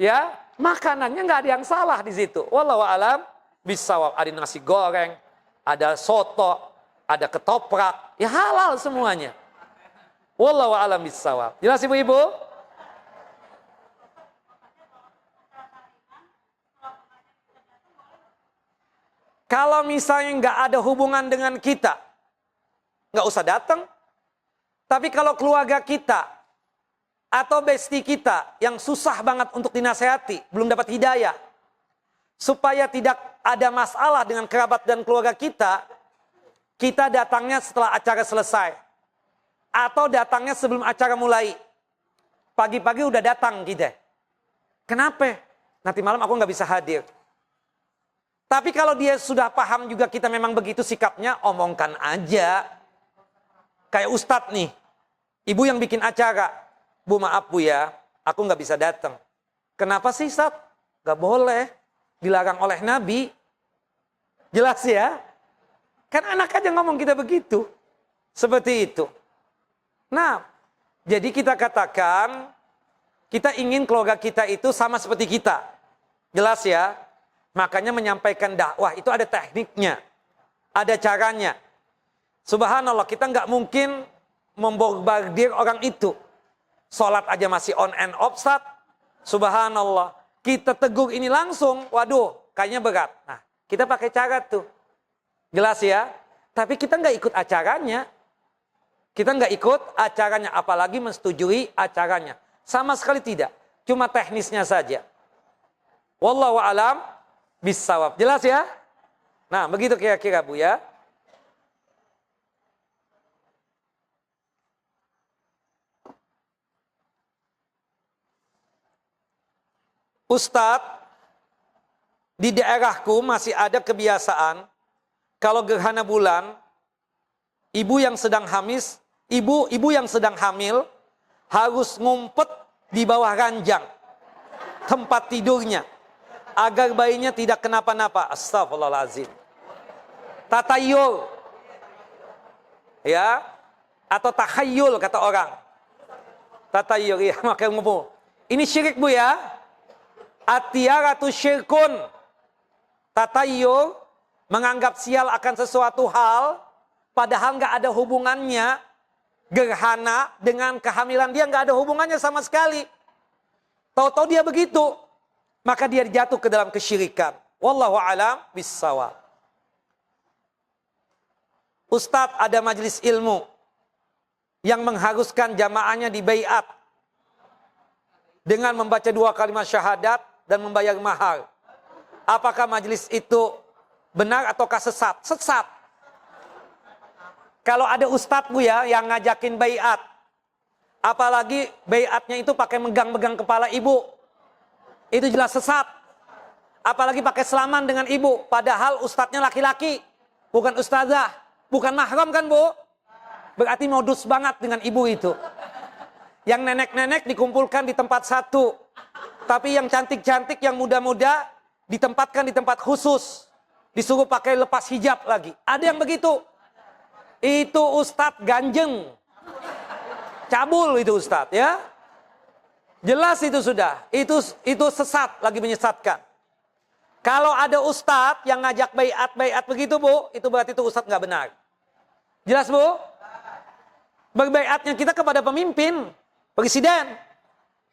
Ya, makanannya nggak ada yang salah di situ. Wallahu a'lam bishawab. Ada nasi goreng, ada soto, ada ketoprak. Ya halal semuanya. Wallahu a'lam bishawab. Jelas ibu-ibu? Kalau misalnya nggak ada hubungan dengan kita, nggak usah datang. Tapi kalau keluarga kita atau bestie kita yang susah banget untuk dinasehati, belum dapat hidayah, supaya tidak ada masalah dengan kerabat dan keluarga kita datangnya setelah acara selesai. Atau datangnya sebelum acara mulai. Pagi-pagi udah datang kita. Kenapa? Nanti malam aku nggak bisa hadir. Tapi kalau dia sudah paham juga kita memang begitu sikapnya, omongkan aja. Kayak Ustadz nih, ibu yang bikin acara. Bu maaf Bu ya, aku nggak bisa datang. Kenapa sih Ustaz? Nggak boleh, dilarang oleh Nabi. Jelas ya? Kan anak aja ngomong kita begitu. Seperti itu. Nah, jadi kita katakan, kita ingin keluarga kita itu sama seperti kita. Jelas ya? Makanya menyampaikan dakwah itu ada tekniknya. Ada caranya. Subhanallah, kita nggak mungkin membombardir orang itu. Sholat aja masih on and off, Ustaz. Subhanallah. Kita tegur ini langsung, waduh, kayaknya berat. Nah, kita pakai cara tuh. Jelas ya? Tapi kita nggak ikut acaranya. Kita nggak ikut acaranya, apalagi menyetujui acaranya. Sama sekali tidak. Cuma teknisnya saja. Wallahu a'lam bissawab. Jelas ya? Nah, begitu kira-kira Bu ya. Ustadz, di daerahku masih ada kebiasaan kalau gerhana bulan, ibu yang sedang hamil harus ngumpet di bawah ranjang tempat tidurnya agar bayinya tidak kenapa-napa. Astagfirullahaladzim. Tatayul, ya, atau takhayul kata orang. Tatayul, ya, makanya ngomong. Ini syirik Bu ya. Atiyaratu syirkun. Tatayul, menganggap sial akan sesuatu hal, padahal nggak ada hubungannya. Gerhana dengan kehamilan dia nggak ada hubungannya sama sekali. Tahu-tahu dia begitu, maka dia jatuh ke dalam kesyirikan. Wallahu a'lam bissawab. Ustadz, ada majelis ilmu yang mengharuskan jamaahnya di baiat dengan membaca 2 kalimat syahadat dan membayar mahar. Apakah majelis itu benar ataukah sesat? Sesat. Kalau ada ustadz Bu ya yang ngajakin baiat, apalagi baiatnya itu pakai megang-megang kepala ibu, itu jelas sesat. Apalagi pakai selaman dengan ibu, padahal ustadznya laki-laki, bukan ustazah, bukan mahram kan Bu? Berarti modus banget dengan ibu itu. Yang nenek-nenek dikumpulkan di tempat satu, tapi yang cantik-cantik, yang muda-muda ditempatkan di tempat khusus, disuruh pakai lepas hijab lagi. Ada yang begitu. Itu ustadz ganjeng, cabul itu ustadz ya. Jelas itu sudah, itu sesat, lagi menyesatkan. Kalau ada ustadz yang ngajak baiat begitu Bu, itu berarti itu ustadz nggak benar. Jelas Bu? Berbaiatnya kita kepada pemimpin, presiden.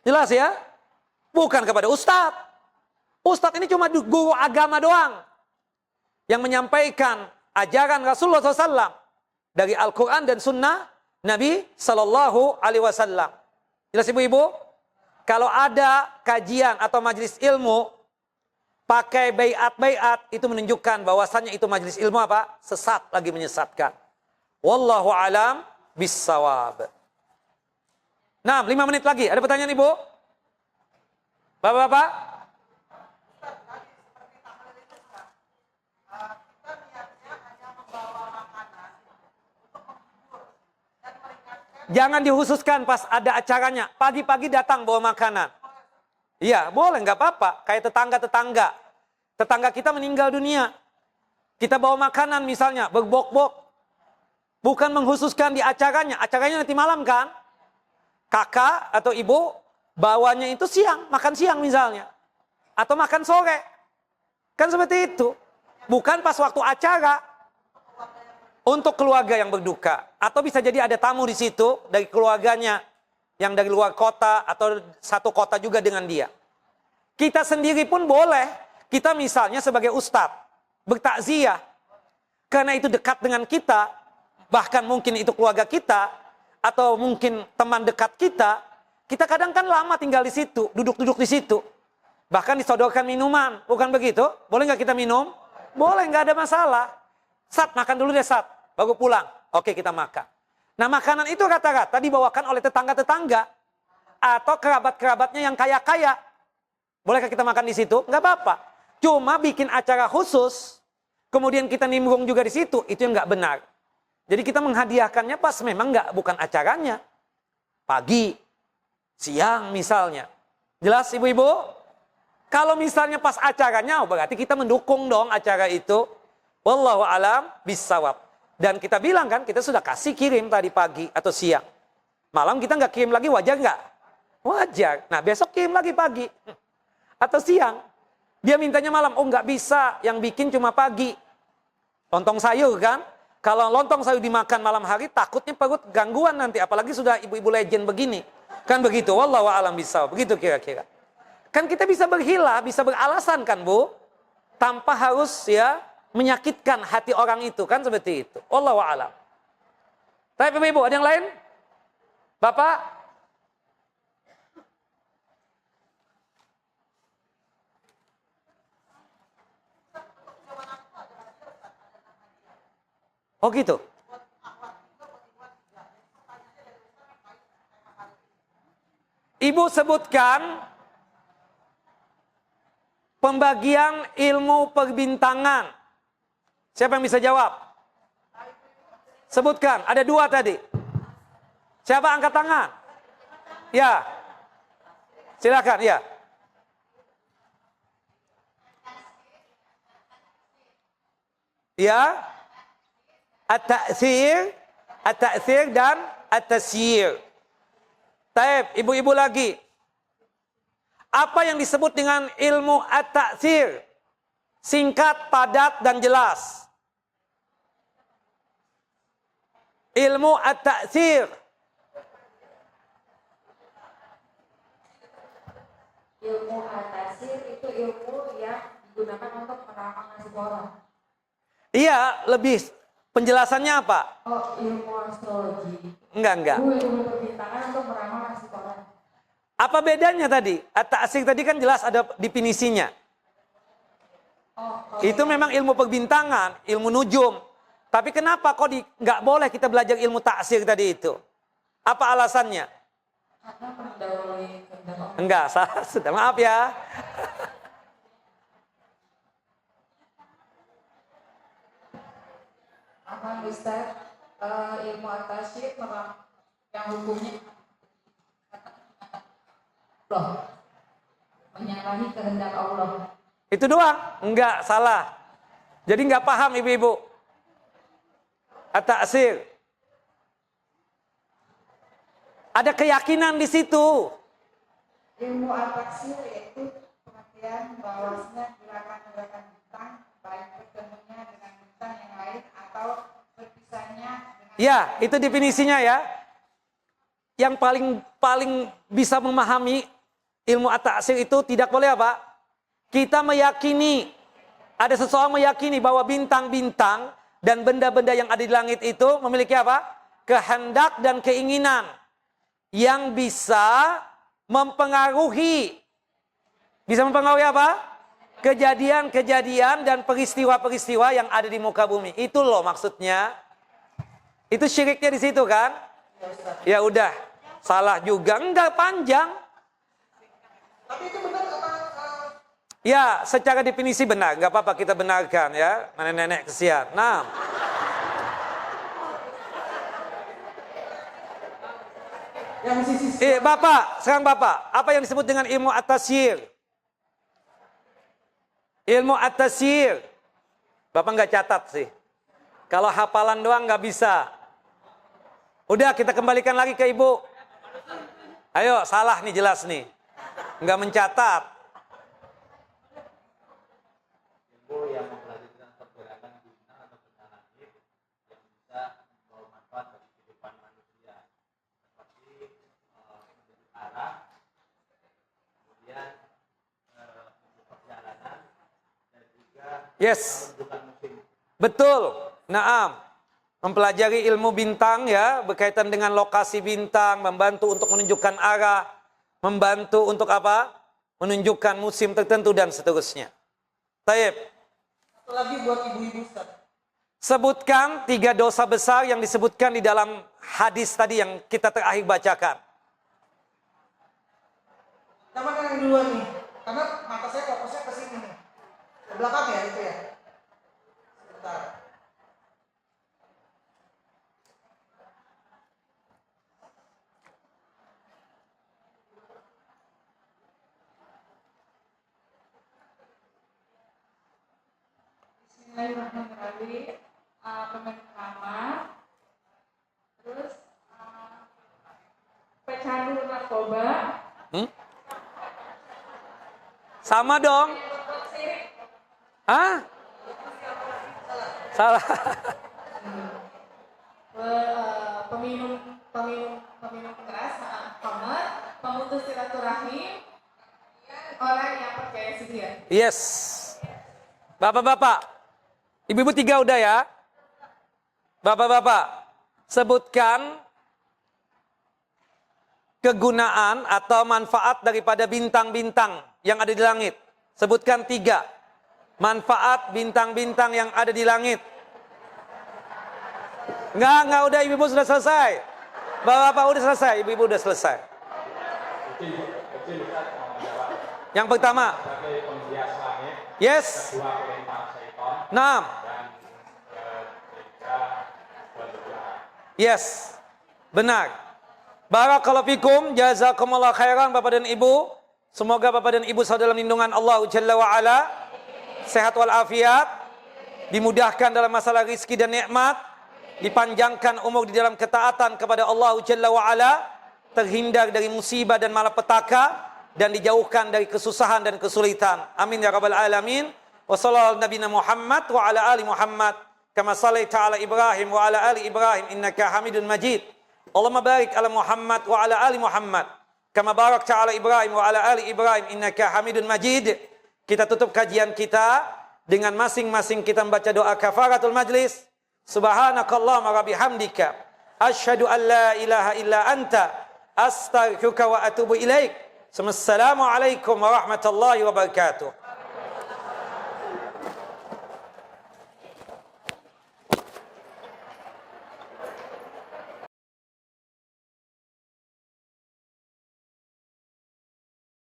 Jelas ya? Bukan kepada ustadz. Ustadz ini cuma guru agama doang, yang menyampaikan ajaran Rasulullah SAW dari Al-Quran dan Sunnah Nabi Sallallahu Alaihi Wasallam. Jelas ibu-ibu? Kalau ada kajian atau majelis ilmu pakai baiat itu menunjukkan bahwasannya itu majelis ilmu apa? Sesat, lagi menyesatkan. Wallahu alam bissawab. Nah, 5 menit lagi. Ada pertanyaan ibu? Bapak-bapak? Jangan dikhususkan pas ada acaranya. Pagi-pagi datang bawa makanan. Iya, boleh, nggak apa-apa. Kayak tetangga-tetangga. Tetangga kita meninggal dunia. Kita bawa makanan misalnya, berbok-bok. Bukan menghususkan di acaranya. Acaranya nanti malam kan? Kakak atau ibu bawanya itu siang, makan siang misalnya. Atau makan sore. Kan seperti itu. Bukan pas waktu acara. Untuk keluarga yang berduka. Atau bisa jadi ada tamu di situ dari keluarganya yang dari luar kota atau satu kota juga dengan dia. Kita sendiri pun boleh. Kita misalnya sebagai ustadz bertakziah. Karena itu dekat dengan kita. Bahkan mungkin itu keluarga kita. Atau mungkin teman dekat kita. Kita kadang kan lama tinggal di situ. Duduk-duduk di situ. Bahkan disodorkan minuman. Bukan begitu? Boleh nggak kita minum? Boleh, nggak ada masalah. Sat, makan dulu deh Sat. Baru pulang. Oke, kita makan. Nah, makanan itu rata-rata dibawakan oleh tetangga-tetangga. Atau kerabat-kerabatnya yang kaya-kaya. Bolehkah kita makan di situ? Nggak apa-apa. Cuma bikin acara khusus. Kemudian kita nimbrung juga di situ. Itu yang nggak benar. Jadi kita menghadiahkannya pas memang bukan acaranya. Pagi. siang misalnya. Jelas ibu-ibu? Kalau misalnya pas acaranya, berarti kita mendukung dong acara itu. Wallahu alam bissawab. Dan kita bilang kan, kita sudah kasih kirim tadi pagi atau siang. Malam kita nggak kirim lagi, wajar nggak? Wajar. Nah besok kirim lagi pagi atau siang. Dia mintanya malam, oh nggak bisa, yang bikin cuma pagi. Lontong sayur kan? Kalau lontong sayur dimakan malam hari, takutnya perut gangguan nanti. Apalagi sudah ibu-ibu legend begini. Kan begitu, wallahu alam bissawab. Begitu kira-kira. Kan kita bisa berhilah, bisa beralasan kan Bu? Tanpa harus ya menyakitkan hati orang itu. Kan seperti itu. Wallahu alam. Tapi ibu-ibu, ada yang lain? Bapak? Oh gitu. Ibu sebutkan pembagian ilmu perbintangan. Siapa yang bisa jawab? Sebutkan, ada 2 tadi. Siapa angkat tangan? Ya. Silakan, ya. Ya. At-ta'thir dan at-tasyir. Taib, ibu-ibu lagi. Apa yang disebut dengan ilmu at-ta'thir? Singkat, padat, dan jelas. Ilmu at-ta'thir. Ilmu at-ta'thir itu ilmu yang digunakan untuk meramal nasib orang. Iya, lebih penjelasannya apa? Oh, ilmu astrologi. Enggak. Ilmu perbintangan untuk meramal nasib orang. Apa bedanya tadi? At-ta'thir tadi kan jelas ada definisinya. Itu memang ilmu perbintangan, ilmu nujum. Tapi kenapa kok nggak boleh kita belajar ilmu ta'thir tadi itu? Apa alasannya? Karena mendahului kehendak Allah. Enggak, sudah maaf ya. Apa Ustaz, ilmu at-ta'thir yang hukumnya loh, menyalahi kehendak Allah. Itu doang? Enggak, salah. Jadi enggak paham ibu-ibu. At-ta'thir. Ada keyakinan di situ. Ilmu at-ta'thir yaitu pengertian bahwasanya gerakan-gerakan bintang baik bertemunya dengan bintang yang lain atau berpisahnya dengan Ya, itu definisinya ya. Yang paling bisa memahami ilmu at-ta'thir itu tidak boleh apa? Kita meyakini, ada seseorang meyakini bahwa bintang-bintang dan benda-benda yang ada di langit itu memiliki apa? Kehendak dan keinginan yang bisa mempengaruhi. Bisa mempengaruhi apa? Kejadian-kejadian dan peristiwa-peristiwa yang ada di muka bumi. Itu loh maksudnya. Itu syiriknya di situ kan? Ya udah, salah juga. Enggak panjang. Tapi itu benar apa? Ya, secara definisi benar. Enggak apa-apa kita benarkan ya. Nenek-nenek kesian. Nah. Bapak, sekarang Bapak. Apa yang disebut dengan ilmu at-tasyir? Ilmu at-tasyir. Bapak nggak catat sih. Kalau hafalan doang nggak bisa. Udah kita kembalikan lagi ke Ibu. Ayo, salah nih jelas nih. Nggak mencatat. Ilmu yang mempelajari tentang pergerakan bintang atau benda langit yang bisa membawa manfaat bagi kehidupan manusia. Seperti menunjuk arah, kemudian untuk perjalanan, dan juga menunjukkan musim. Betul. Naam. Mempelajari ilmu bintang ya, berkaitan dengan lokasi bintang, membantu untuk menunjukkan arah, membantu untuk apa? Menunjukkan musim tertentu dan seterusnya. Taib. Satu lagi buat ibu-ibu Ustaz. Sebutkan 3 dosa besar yang disebutkan di dalam hadis tadi yang kita terakhir bacakan. Kita makan yang duluan nih. Karena mata saya fokusnya ke sini nih. Ke belakang ya itu ya. Sebentar. apartemen kamar, terus pecandu narkoba, Sama dong. Hah? Salah. peminum keras, kamar, pemutus silaturahim, orang yang percaya sihir. Yes. Bapak-bapak. Ibu-ibu 3 udah ya? Bapak-bapak, sebutkan kegunaan atau manfaat daripada bintang-bintang yang ada di langit. Sebutkan 3 manfaat bintang-bintang yang ada di langit. Enggak udah, ibu-ibu sudah selesai. Bapak-bapak udah selesai, ibu-ibu udah selesai. Kecil Ustaz mau menjawab. Yang pertama, Sebagai penghias langit, yes. kedua perintah syaitan, 6. dan ketiga berdoa. Yes. Benar. Barakallahu fikum, jazakumullah khairan Bapak dan Ibu. Semoga Bapak dan Ibu selalu dalam lindungan Allah Jalla wa Ala. Sehat walafiat, dimudahkan dalam masalah rizki dan nikmat, dipanjangkan umur di dalam ketaatan kepada Allah Jalla wa Ala, terhindar dari musibah dan malapetaka, dan dijauhkan dari kesusahan dan kesulitan. Amin ya rabbal alamin. Wa sallallahu nabiyana Muhammad wa ala ali Muhammad kama sallaita ala Ibrahim wa ala ali Ibrahim innaka Hamidun Majid. Allahumma barik ala Muhammad wa ala ali Muhammad kama barakta ala Ibrahim wa ala ali Ibrahim innaka Hamidun Majid. Kita tutup kajian kita dengan masing-masing kita membaca doa kafaratul majlis. Subhanakallahumma wa bihamdika asyhadu an la ilaha illa anta astaghfiruka wa atubu ilaik. Assalamualaikum warahmatullahi wabarakatuh.